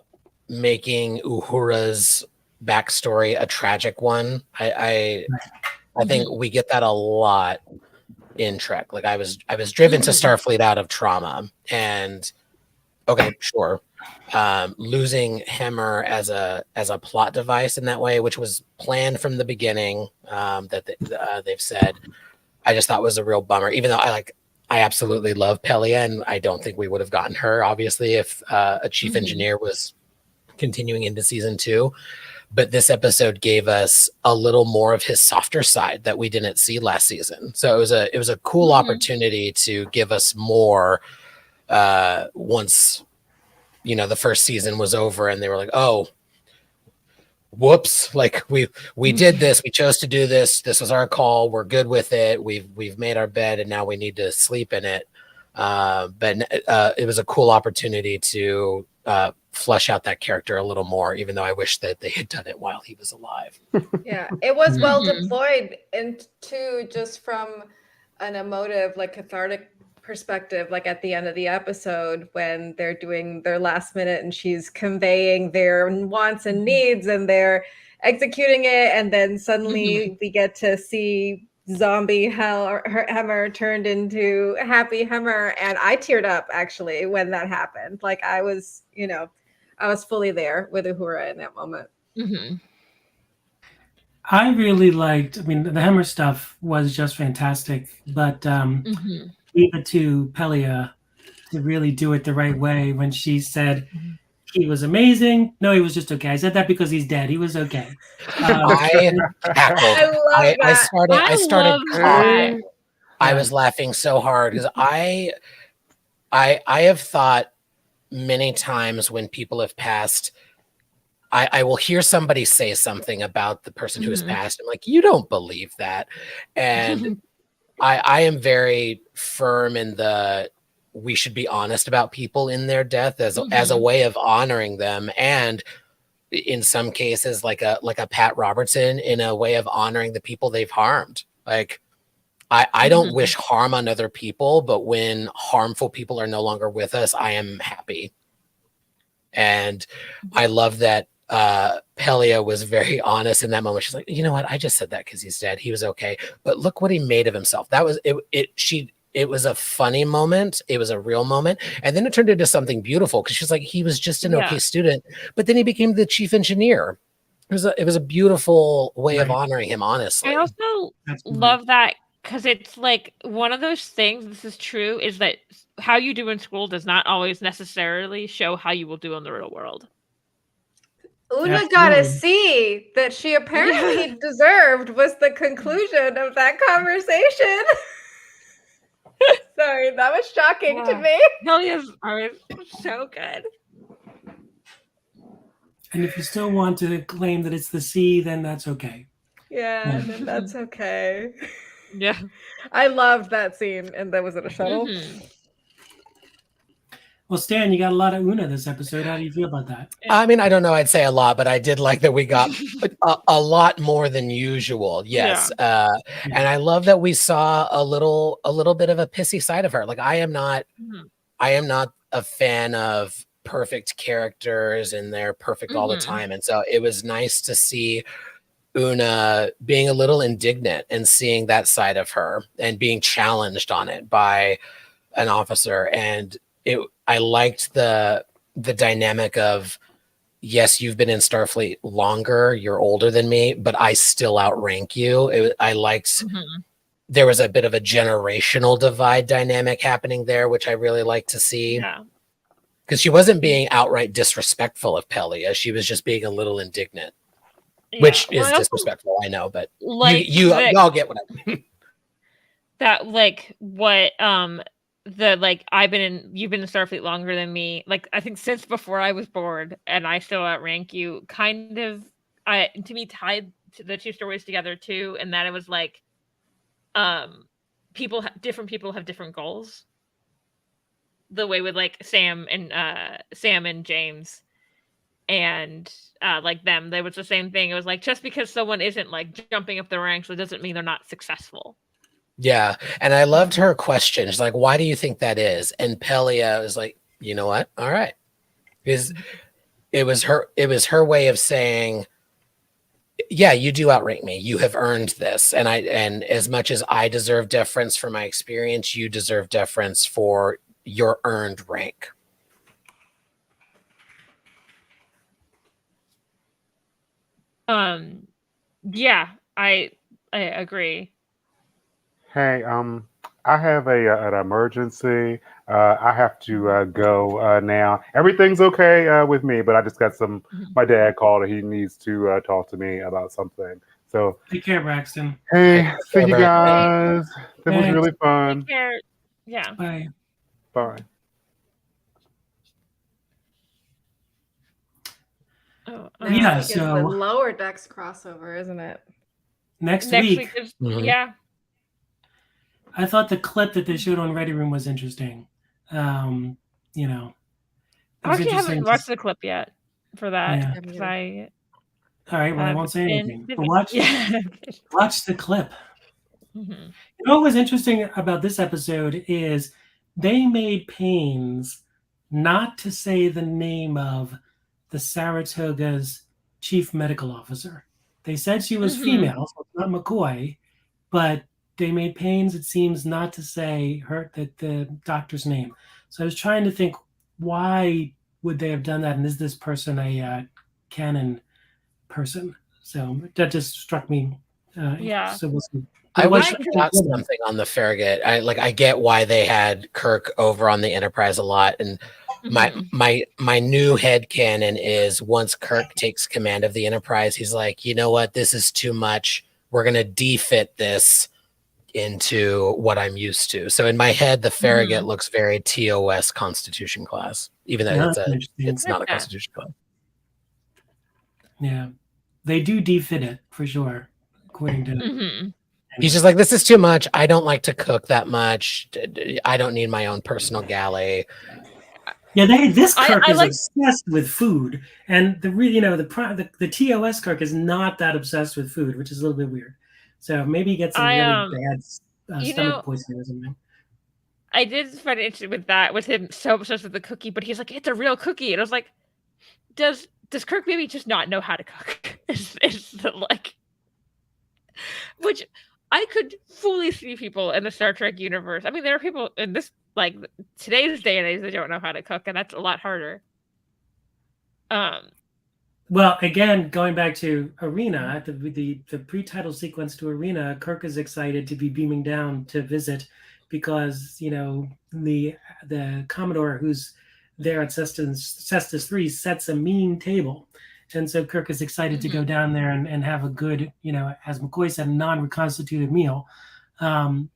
making Uhura's backstory a tragic one. I think we get that a lot in Trek. Like I was driven to Starfleet out of trauma, and okay, sure. Losing Hammer as a plot device in that way, which was planned from the beginning, that they've said, I just thought was a real bummer. Even though I absolutely love Pelia, and I don't think we would have gotten her, obviously, if a chief engineer was continuing into season 2. But this episode gave us a little more of his softer side that we didn't see last season. So it was a cool opportunity to give us more once the first season was over and they were like, oh, whoops, like we did this, we chose to do this was our call, we're good with it, we've made our bed and now we need to sleep in it. But it was a cool opportunity to flesh out that character a little more, even though I wish that they had done it while he was alive. Yeah, it was well deployed into just from an emotive, like cathartic perspective, like at the end of the episode when they're doing their last minute and she's conveying their wants and needs and they're executing it, and then suddenly we get to see zombie Hammer turned into happy Hammer, and I teared up actually when that happened. Like I was fully there with Uhura in that moment. I really liked, the Hammer stuff was just fantastic, but leave it to Pelia to really do it the right way when she said he was amazing. No, he was just okay. I said that because he's dead. He was okay. I cackled. I started crying. I was laughing so hard because I have thought many times when people have passed, I will hear somebody say something about the person who has passed. I'm like, you don't believe that. And I am very firm in we should be honest about people in their death as a way of honoring them. And in some cases like a Pat Robertson in a way of honoring the people they've harmed. Like I don't wish harm on other people, but when harmful people are no longer with us, I am happy. And I love that Pelia was very honest in that moment. She's like, you know what? I just said that because he's dead. He was okay. But look what he made of himself. That was it. It was a funny moment. It was a real moment. And then it turned into something beautiful because she's like, he was just an okay student, but then he became the chief engineer. It was a beautiful way of honoring him, honestly. I also love that because it's like one of those things, this is true, is that how you do in school does not always necessarily show how you will do in the real world. Una got a C that she apparently deserved was the conclusion of that conversation. Sorry, that was shocking to me. Pelia's are so good. And if you still want to claim that it's the C, then that's okay. Yeah, then that's okay. Yeah. I loved that scene. And that was it a shuttle? Well, Stan, you got a lot of Una this episode. How do you feel about that? I mean, I don't know. I'd say a lot, but I did like that we got a lot more than usual. Yes. Yeah. And I love that we saw a little bit of a pissy side of her. Like I am not a fan of perfect characters and they're perfect all the time. And so it was nice to see Una being a little indignant and seeing that side of her and being challenged on it by an officer. And I liked the dynamic of, yes, you've been in Starfleet longer, you're older than me, but I still outrank you. I liked there was a bit of a generational divide dynamic happening there, which I really like to see. Yeah. Because she wasn't being outright disrespectful of Pelia. She was just being a little indignant, which is disrespectful, I know, but like y'all get what I mean. That like what the like you've been in Starfleet longer than me. Like I think since before I was born, and I still outrank you. Kind of, to me tied to the two stories together too, and that it was like, different people have different goals. The way with like Sam and James and like them, there was the same thing. It was like, just because someone isn't like jumping up the ranks, it doesn't mean they're not successful. Yeah. And I loved her question. She's like, why do you think that is? And Pelia was like, you know what? All right. Because it was her way of saying, yeah, you do outrank me. You have earned this. And as much as I deserve deference for my experience, you deserve deference for your earned rank. Yeah, I agree. Hey, I have an emergency. I have to go now. Everything's okay with me, but I just got my dad called and he needs to talk to me about something. So take care, Braxton. Hey, see you guys. That was really fun. Take care. Yeah. Bye. Bye. Yeah, so the Lower Decks crossover, isn't it? Next week is, yeah. I thought the clip that they showed on Ready Room was interesting. I actually haven't watched the clip yet for that. Yeah. All right, well, I won't say anything. But watch the clip. You know what was interesting about this episode is they made pains not to say the name of the Saratoga's chief medical officer. They said she was female, so it's not McCoy, but they made pains, it seems, not to say the doctor's name. So I was trying to think, why would they have done that? And is this person a canon person? So that just struck me. So we'll see. I wish we got something on the Farragut. I get why they had Kirk over on the Enterprise a lot, and my new headcanon is once Kirk takes command of the Enterprise, he's like, you know what, this is too much. We're gonna defit this into what I'm used to. So in my head, the Farragut looks very TOS Constitution class, even though it's not a Constitution class. Yeah, they do defit it for sure, according to. He's just like, this is too much. I don't like to cook that much. I don't need my own personal galley. Yeah, this Kirk is obsessed with food, and the TOS Kirk is not that obsessed with food, which is a little bit weird. So maybe he gets some really bad stomach poisoning or something. I did find it interesting with him so obsessed with the cookie, but he's like, it's a real cookie, and I was like, does Kirk maybe just not know how to cook? Is like, which I could fully see people in the Star Trek universe. I mean, there are people in this, like, today's day and age that don't know how to cook, and that's a lot harder. Well, again, going back to Arena, the pre-title sequence to Arena, Kirk is excited to be beaming down to visit because, the Commodore who's there at Cestus 3 sets a mean table. And so Kirk is excited to go down there and have a good, as McCoy said, non-reconstituted meal.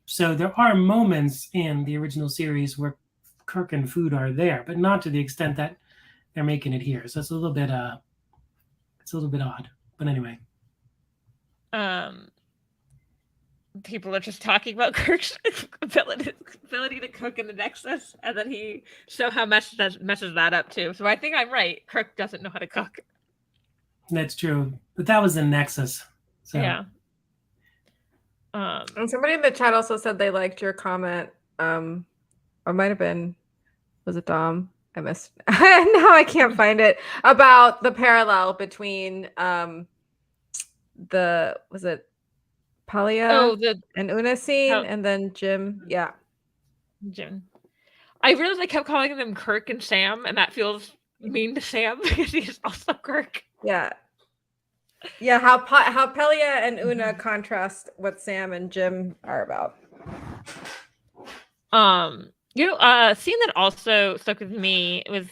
So there are moments in the original series where Kirk and food are there, but not to the extent that they're making it here. So it's a little bit odd. But anyway. People are just talking about Kirk's ability to cook in the Nexus, and then he somehow messes that up too. So I think I'm right. Kirk doesn't know how to cook. That's true, but that was in Nexus. So. Yeah. And somebody in the chat also said they liked your comment. Or might have been, was it Dom? I missed. Now I can't find it. About the parallel between was it Palia and Una scene, and then Jim. Yeah, Jim. I realized I kept calling them Kirk and Sam, and that feels mean to Sam because he's also Kirk. Yeah. How Pelia and Una contrast what Sam and Jim are about. Scene that also stuck with me was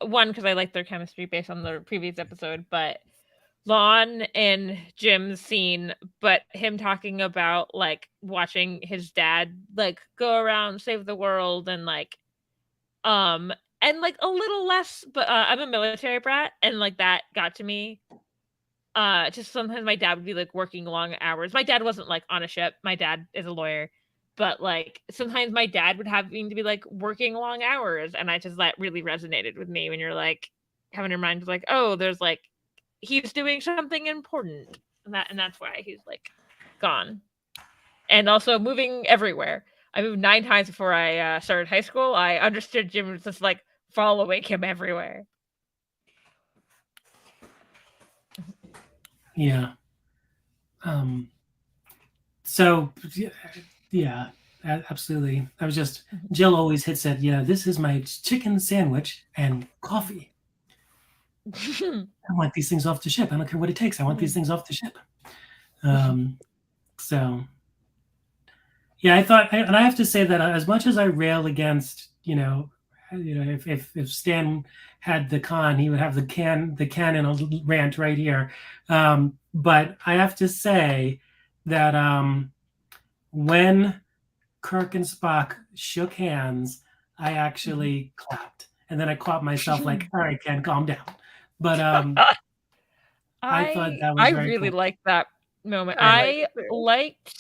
one, because I liked their chemistry based on the previous episode, but Lon and Jim's scene, but him talking about like watching his dad like go around save the world and like a little less, but I'm a military brat, and like that got to me. Just sometimes my dad would be like working long hours. My dad wasn't like on a ship. My dad is a lawyer, but like sometimes my dad would having to be like working long hours, and that really resonated with me when you're like having your mind like, oh, there's like he's doing something important, and that's why he's like gone. And also moving everywhere. I moved 9 times before I started high school. I understood Jim was just like following him everywhere. Yeah. So yeah, absolutely. I was just, Jill always hits it. Yeah, this is my chicken sandwich and coffee. I want these things off the ship. I don't care what it takes. I want these things off the ship. So yeah, I thought, and I have to say that as much as I rail against, if Stan had the con, he would have the canon rant right here. But I have to say that when Kirk and Spock shook hands, I actually clapped, and then I caught myself like, all right, Ken, calm down. But I thought that was very really cool. liked that moment. I liked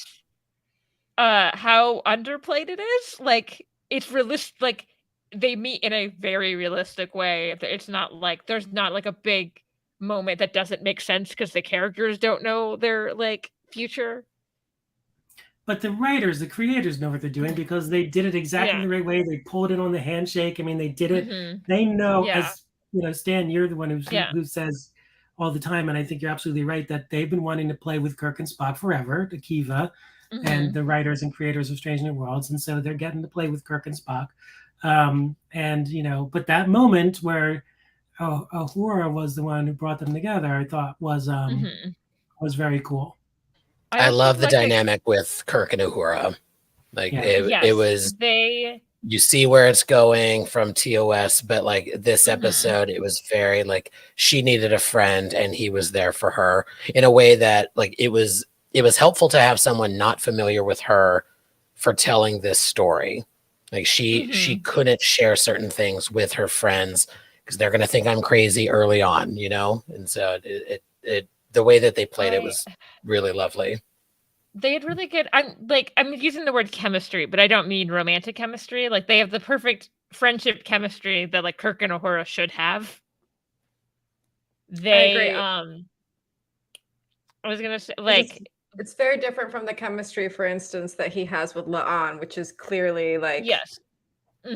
how underplayed it is. Like it's realistic. Like they meet in a very realistic way. It's not like there's not like a big moment that doesn't make sense because the characters don't know their like future. But the writers, the creators know what they're doing because they did it exactly the right way. They pulled it on the handshake. I mean, they did it. They know, as Stan, you're the one who says all the time, and I think you're absolutely right, that they've been wanting to play with Kirk and Spock forever, Akiva, and the writers and creators of Strange New Worlds, and so they're getting to play with Kirk and Spock. But that moment where Uhura was the one who brought them together, I thought was very cool. I love the dynamic with Kirk and Uhura. Like it was you see where it's going from TOS, but like this episode, it was very like she needed a friend and he was there for her in a way that like it was helpful to have someone not familiar with her for telling this story. Like she couldn't share certain things with her friends because they're going to think I'm crazy early on, And so it the way that they played it was really lovely. They had really good. I'm using the word chemistry, but I don't mean romantic chemistry. Like they have the perfect friendship chemistry that like Kirk and Uhura should have. I agree. I was gonna say like it's very different from the chemistry, for instance, that he has with La'an, which is clearly like yes.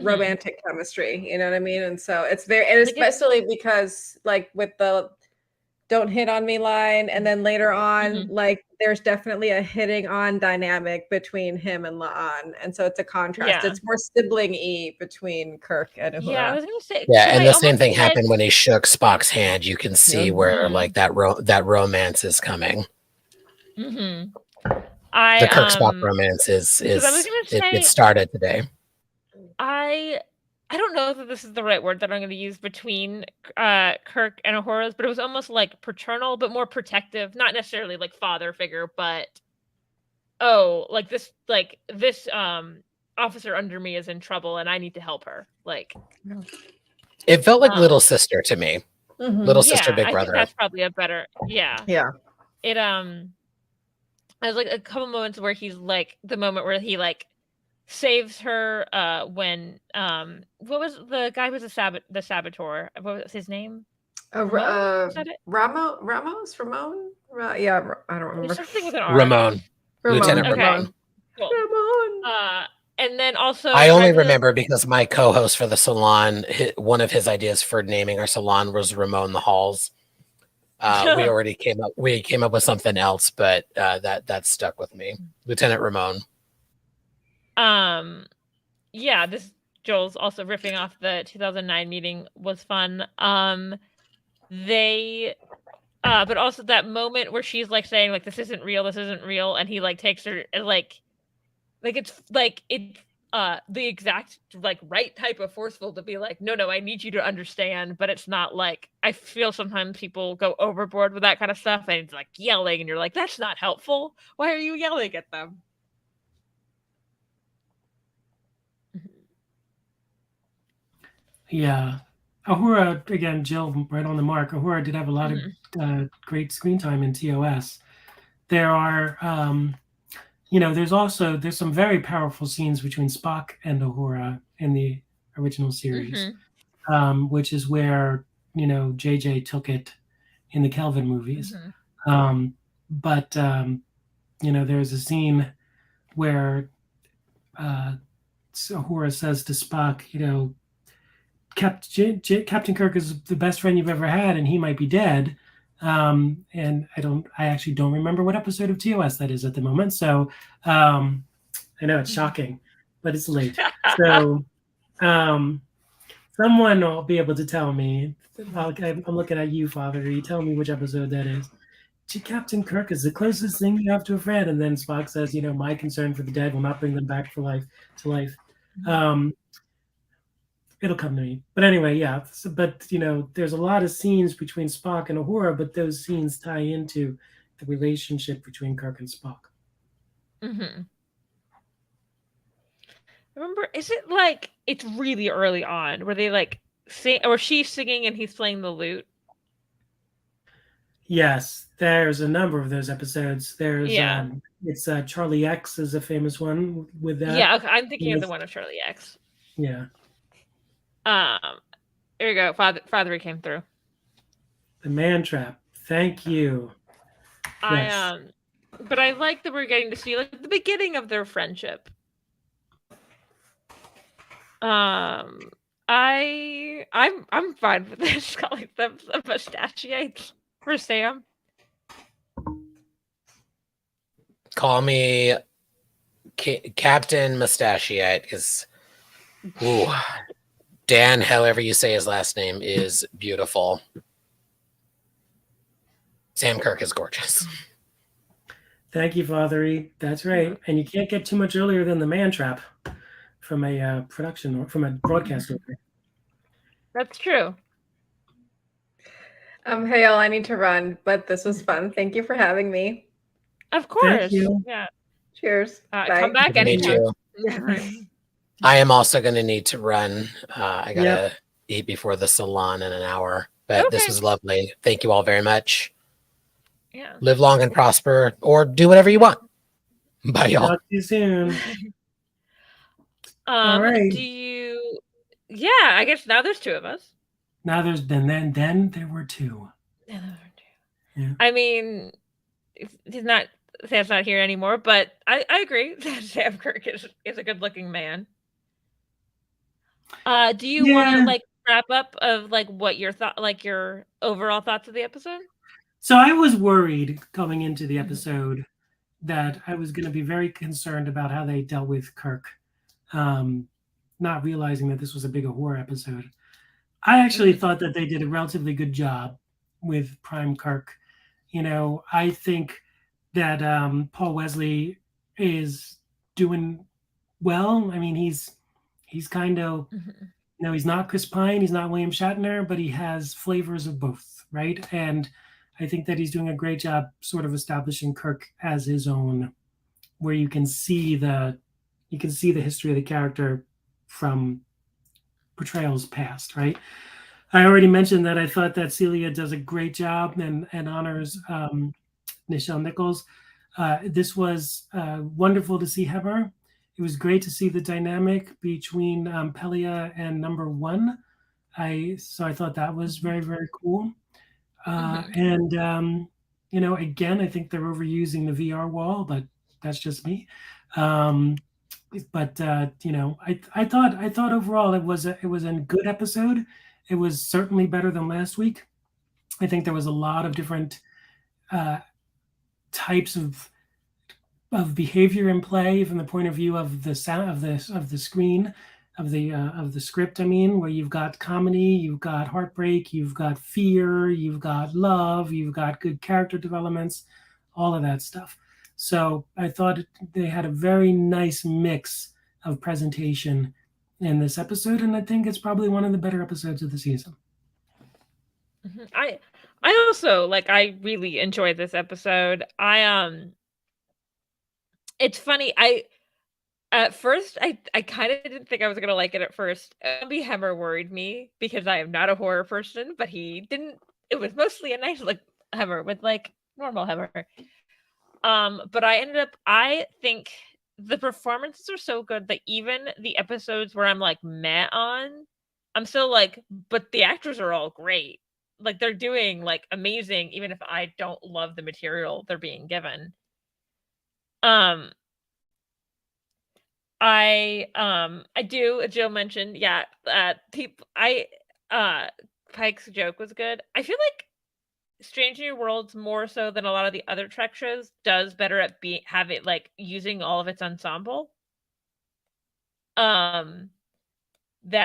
romantic chemistry, you know what I mean? And so it's very, and especially because like with the don't hit on me line, and then later on, like there's definitely a hitting on dynamic between him and La'an, and so it's a contrast. It's more sibling-y between Kirk and Uhura. Yeah, I was gonna say. Yeah, and the same thing happened when he shook Spock's hand. You can see where like that romance is coming. The Kirk Spock romance is it started today. I don't know if this is the right word that I'm going to use between Kirk and Uhura's, but it was almost like paternal, but more protective. Not necessarily like father figure, but this officer under me is in trouble and I need to help her. Like, it felt like little sister to me. Little sister, big brother. I think that's probably a better. Yeah. It there's like a couple moments where he's like the moment where he like saves her when what was the guy who was the saboteur? What was his name? Ramos? Ramon? Yeah, I don't remember. Something with an R. Ramon. Lieutenant okay. Ramon. Cool. Ramon. And then also I only remember because my co-host for the salon, one of his ideas for naming our salon was Ramon the Halls. We already came up with something else, but that stuck with me. Lieutenant Ramon. Yeah, this Joel's also riffing off the 2009 meeting was fun. But also that moment where she's like saying like this isn't real, and he like takes her and like it's the exact like right type of forceful to be like no, I need you to understand, but it's not like I feel sometimes people go overboard with that kind of stuff and it's like yelling and you're like that's not helpful. Why are you yelling at them? Yeah. Uhura, again, Jill, right on the mark. Uhura did have a lot of great screen time in TOS. There are, there's some very powerful scenes between Spock and Uhura in the original series, which is where, JJ took it in the Kelvin movies. But there's a scene where Uhura says to Spock, Captain Kirk is the best friend you've ever had, and he might be dead. And I actually don't remember what episode of TOS that is at the moment. So I know it's shocking, but it's late. So someone will be able to tell me. I'm looking at you, Father. You tell me which episode that is. Captain Kirk is the closest thing you have to a friend. And then Spock says, my concern for the dead will not bring them back to life. It'll come to me. But anyway, yeah. But, there's a lot of scenes between Spock and Uhura, but those scenes tie into the relationship between Kirk and Spock. Remember, is it like it's really early on where they like sing or she's singing and he's playing the lute? Yes, there's a number of those episodes. There's it's Charlie X is a famous one with that. Yeah, okay, I'm thinking of the one of Charlie X. Yeah. There you go. Fatheree came through. The man trap. Thank you. Yes. But I like that we're getting to see like the beginning of their friendship. I'm fine with this. Calling them the mustachiates for Sam. Call me Captain Mustachiate because Dan, however you say his last name, is beautiful. Sam Kirk is gorgeous. Thank you, Fatheree. That's right. And you can't get too much earlier than the man trap from a production or from a broadcast order. That's true. Hey, all, I need to run, but this was fun. Thank you for having me. Of course. Thank you. Yeah. Cheers. Bye. Come back anytime. I am also going to need to run. I got to eat before the salon in an hour. But this was lovely. Thank you all very much. Yeah. Live long and prosper, or do whatever you want. Bye, y'all. Talk to you soon. All right. Yeah, I guess now there's two of us. Now there's then there were two. Yeah, there were two. Yeah. I mean, Sam's not here anymore, but I agree that Sam Kirk is a good looking man. Do you want to like wrap up of like what your your overall thoughts of the episode? So I was worried going into the episode that I was going to be very concerned about how they dealt with Kirk, not realizing that this was a big Uhura episode. I actually thought that they did a relatively good job with Prime Kirk. You know, I think that Paul Wesley is doing well. I mean, he's kind of, you know, he's not Chris Pine, he's not William Shatner, but he has flavors of both, right? And I think that he's doing a great job sort of establishing Kirk as his own, where you can see the history of the character from portrayals past, right? I already mentioned that I thought that Celia does a great job and honors Nichelle Nichols. This was wonderful to see her. It was great to see the dynamic between Pelia and Number One. I thought that was very, very cool. And you know, again, I think they're overusing the VR wall, but that's just me. But you know, I thought overall it was a good episode. It was certainly better than last week. I think there was a lot of different types of behavior in play from the point of view of the sound of the screen of the script. I mean, where you've got comedy, you've got heartbreak, you've got fear, you've got love, you've got good character developments, all of that stuff. So I thought they had a very nice mix of presentation in this episode, and I think it's probably one of the better episodes of the season. I also like I really enjoyed this episode. It's funny. At first I kind of didn't think I was gonna like it at first. Abby Hemmer worried me because I am not a horror person, but he didn't. It was mostly a nice like Hemmer with like normal Hemmer. But I think the performances are so good that even the episodes where I'm like meh on, I'm still like, but the actors are all great. Like they're doing like amazing, even if I don't love the material they're being given. I do, Jill mentioned, yeah, Pike's joke was good. I feel like Strange New Worlds, more so than a lot of the other Trek shows, does better at like using all of its ensemble. That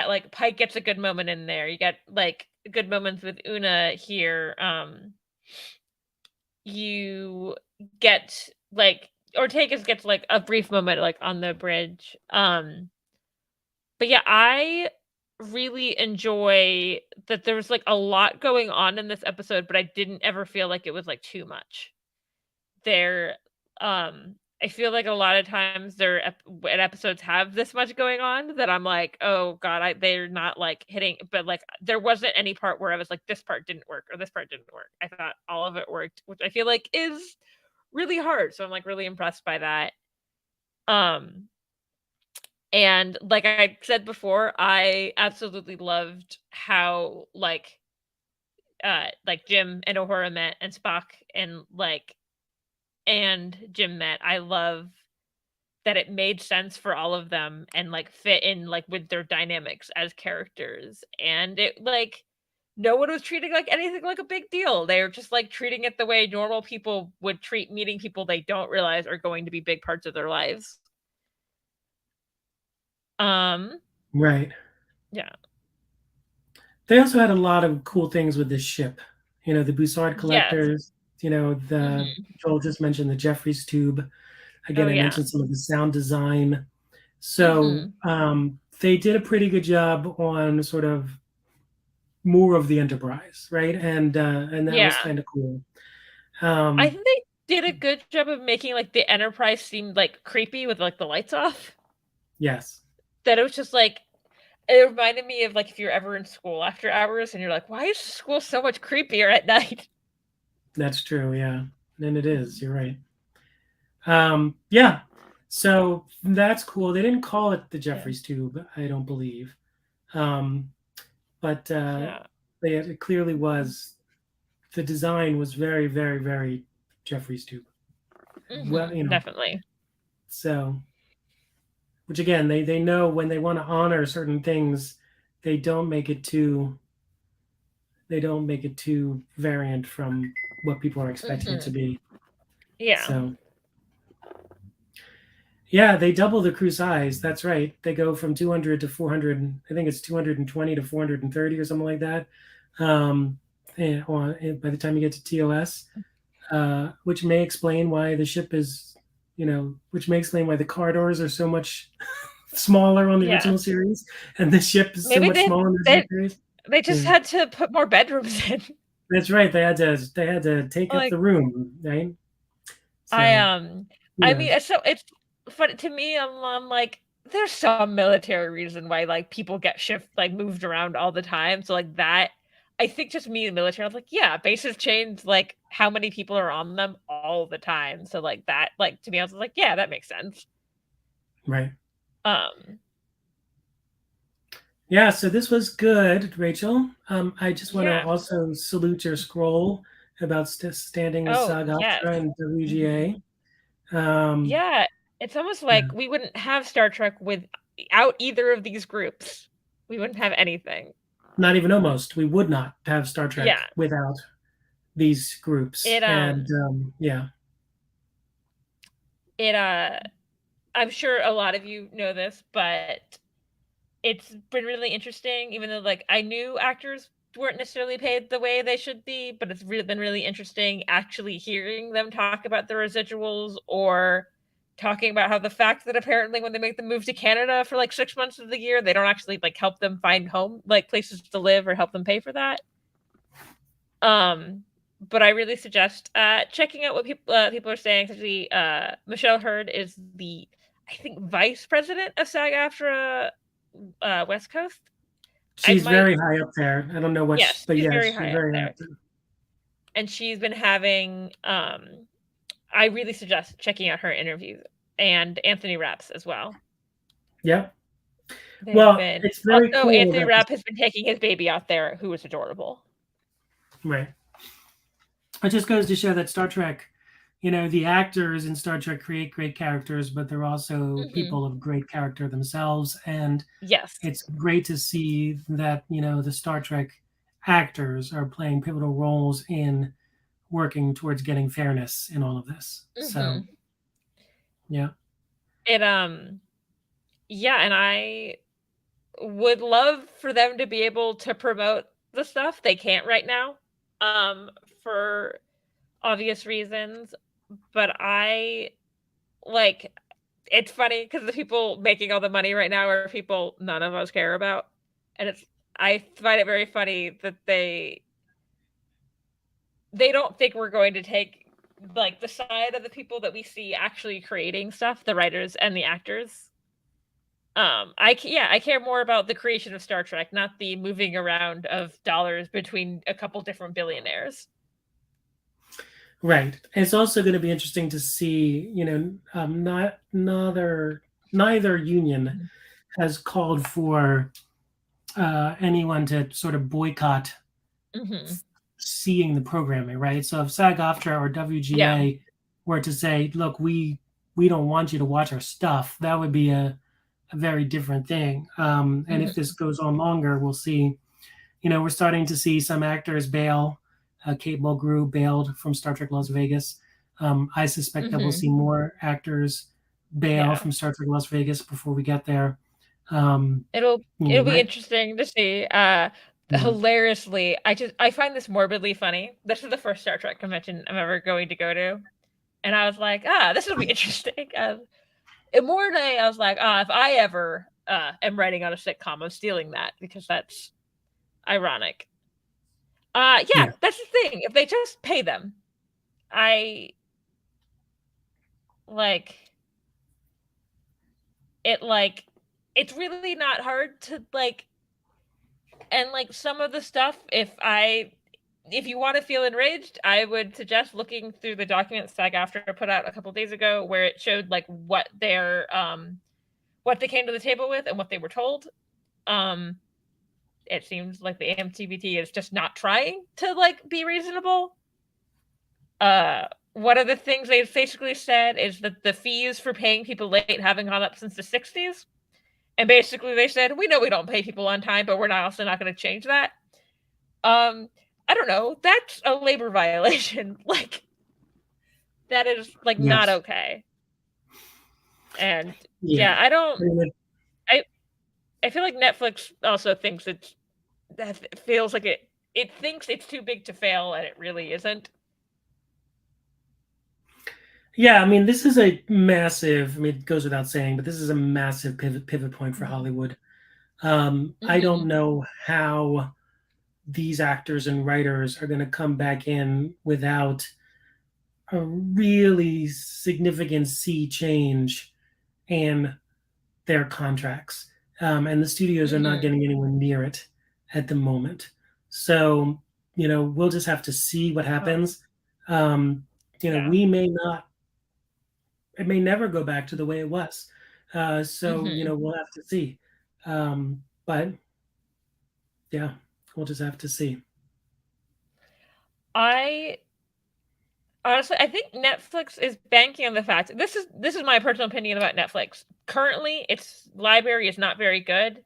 like Pike gets a good moment in there. You get like good moments with Una here. You get like Ortegas gets like a brief moment like on the bridge. But yeah, I really enjoy that there was like a lot going on in this episode, but I didn't ever feel like it was like too much. I feel like a lot of times when episodes have this much going on that I'm like, oh god, they're not like hitting, but like there wasn't any part where I was like, this part didn't work or this part didn't work. I thought all of it worked, which I feel like is really hard. So I'm like really impressed by that. And like I said before, I absolutely loved how like Jim and Uhura met and Spock and Jim met. I love that it made sense for all of them and like fit in like with their dynamics as characters. And it like no one was treating like anything like a big deal. They were just like treating it the way normal people would treat meeting people they don't realize are going to be big parts of their lives. Right. Yeah. They also had a lot of cool things with this ship. You know, the Bussard collectors. Yes. You know, Joel just mentioned the Jeffries tube. Again, I mentioned some of the sound design. So they did a pretty good job on sort of more of the Enterprise, right? And that was kind of cool. I think they did a good job of making like the Enterprise seem like creepy with like the lights off. Yes. That it was just like it reminded me of like if you're ever in school after hours and you're like, why is school so much creepier at night? That's true, yeah. And it is, you're right. Yeah. So that's cool. They didn't call it the Jeffries tube, I don't believe. But it clearly was, the design was very, very, very Jeffrey's tube. Well, definitely. So, which again, they know when they want to honor certain things, they don't make it too variant from what people are expecting it to be. Yeah. So, yeah, they double the crew size. That's right. They go from 200 to 400. I think it's 220 to 430 or something like that. And by the time you get to TOS, which may explain why the ship is, which may explain why the corridors are so much smaller on the original series, and the ship is so much smaller in the original series. They just had to put more bedrooms in. That's right. They had to take up the room, right? So, I mean, so it's funny to me. I'm like, there's some military reason why like people get moved around all the time. So like that, I think just me in the military, I was like, yeah, bases change like how many people are on them all the time. So like that, like to me, I was like, yeah, that makes sense. Right. Yeah, so this was good, Rachel. I just want to also salute your scroll about standing with SAG-AFTRA and WGA. Yeah, it's almost like we wouldn't have Star Trek without either of these groups. We wouldn't have anything. Not even almost. We would not have Star Trek without these groups. I'm sure a lot of you know this, but it's been really interesting, even though like I knew actors weren't necessarily paid the way they should be, but it's been really interesting actually hearing them talk about the residuals, or talking about how the fact that apparently when they make the move to Canada for like 6 months of the year, they don't actually like help them find home, like places to live, or help them pay for that. But I really suggest checking out what people are saying. Actually, Michelle Hurd is the, I think, vice president of SAG-AFTRA West Coast. She's very high up there. I don't know what, but she's very high up there. And she's been having. I really suggest checking out her interviews, and Anthony Rapp's as well. Yeah. It's very cool. Anthony Rapp has been taking his baby out there, who is adorable. Right. It just goes to show that Star Trek, the actors in Star Trek create great characters, but they're also people of great character themselves. And it's great to see that, the Star Trek actors are playing pivotal roles in working towards getting fairness in all of this. So, yeah. And I would love for them to be able to promote the stuff. They can't right now, for obvious reasons. But it's funny because the people making all the money right now are people none of us care about. And I find it very funny that they don't think we're going to take like the side of the people that we see actually creating stuff, the writers and the actors. I care more about the creation of Star Trek, not the moving around of dollars between a couple different billionaires. Right. It's also going to be interesting to see, neither union has called for anyone to sort of boycott seeing the programming, right? So if SAG-AFTRA or WGA were to say, look, we don't want you to watch our stuff, that would be a very different thing. And if this goes on longer, we'll see, we're starting to see some actors bail. Kate Mulgrew bailed from Star Trek Las Vegas. I suspect that we'll see more actors bail from Star Trek Las Vegas before we get there. It'll be interesting to see. Hilariously, I find this morbidly funny. This is the first Star Trek convention I'm ever going to go to, and I was like, this will be interesting. Immortally, I was like, if I ever am writing on a sitcom, I'm stealing that, because that's ironic. That's the thing. If they just pay them, it's really not hard to and some of the stuff, if you want to feel enraged, I would suggest looking through the documents SAG-AFTRA put out a couple days ago, where it showed what they came to the table with and what they were told. it seems like the MTBT is just not trying to like be reasonable. One of the things they basically said is that the fees for paying people late haven't gone up since the 60s. And basically they said, we know we don't pay people on time, but we're also not going to change that. I don't know. That's a labor violation. Like, that is like not okay. And yeah, I don't. I feel like Netflix also thinks that feels like it thinks it's too big to fail, and it really isn't. Yeah, I mean, this is a massive. I mean, it goes without saying, but this is a massive pivot point for Hollywood. I don't know how these actors and writers are going to come back in without a really significant sea change in their contracts. And the studios are not getting anywhere near it at the moment. So, we'll just have to see what happens. We may not, it may never go back to the way it was. So, we'll have to see. But yeah, we'll just have to see. Honestly, I think Netflix is banking on the fact this is my personal opinion about Netflix. Currently, its library is not very good.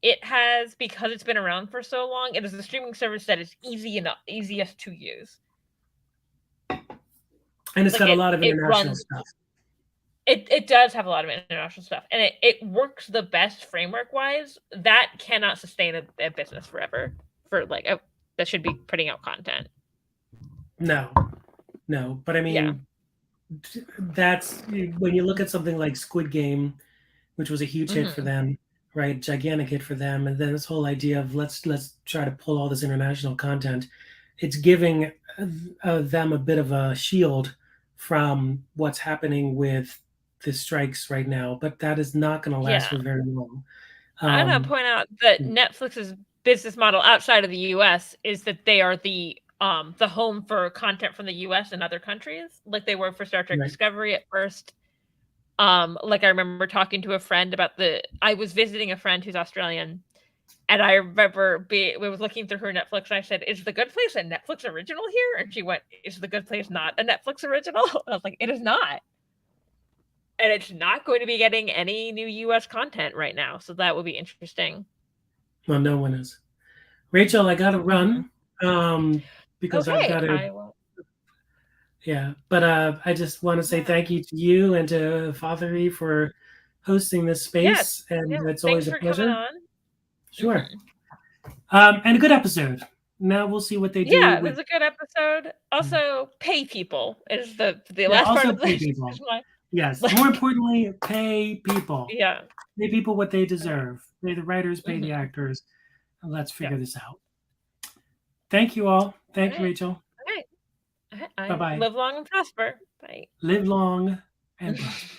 It has, because it's been around for so long, it is a streaming service that is easiest to use. And it's got a lot of international stuff. It does have a lot of international stuff, and it works the best framework-wise. That cannot sustain a business forever for that should be putting out content. No, but I mean, that's when you look at something like Squid Game, which was a huge hit for them, right? Gigantic hit for them, and then this whole idea of let's try to pull all this international content. It's giving them a bit of a shield from what's happening with the strikes right now, but that is not going to last for very long. I'm going to point out that Netflix's business model outside of the U.S. is that they are the home for content from the U.S. and other countries, like they were for Star Trek Discovery at first. Like I remember talking to a friend about I was visiting a friend who's Australian, and I remember we was looking through her Netflix, and I said, "Is The Good Place a Netflix original here?" And she went, "Is The Good Place not a Netflix original?" And I was like, "It is not." And it's not going to be getting any new U.S. content right now, so that would be interesting. Well, no one is. Rachel, I got to run because I've got to. Yeah, but I just want to say thank you to you and to Fatheree for hosting this space, and it's always a pleasure. Coming on. Sure. And a good episode. Now we'll see what they do. Yeah, it was a good episode. Also, pay people is the last part of this. Yes. More importantly, pay people. Yeah. Pay people what they deserve. Pay the writers, pay the actors. And let's figure this out. Thank you all. Thank you, Rachel. All right. Bye-bye. Live long and prosper. Bye. Live long and prosper.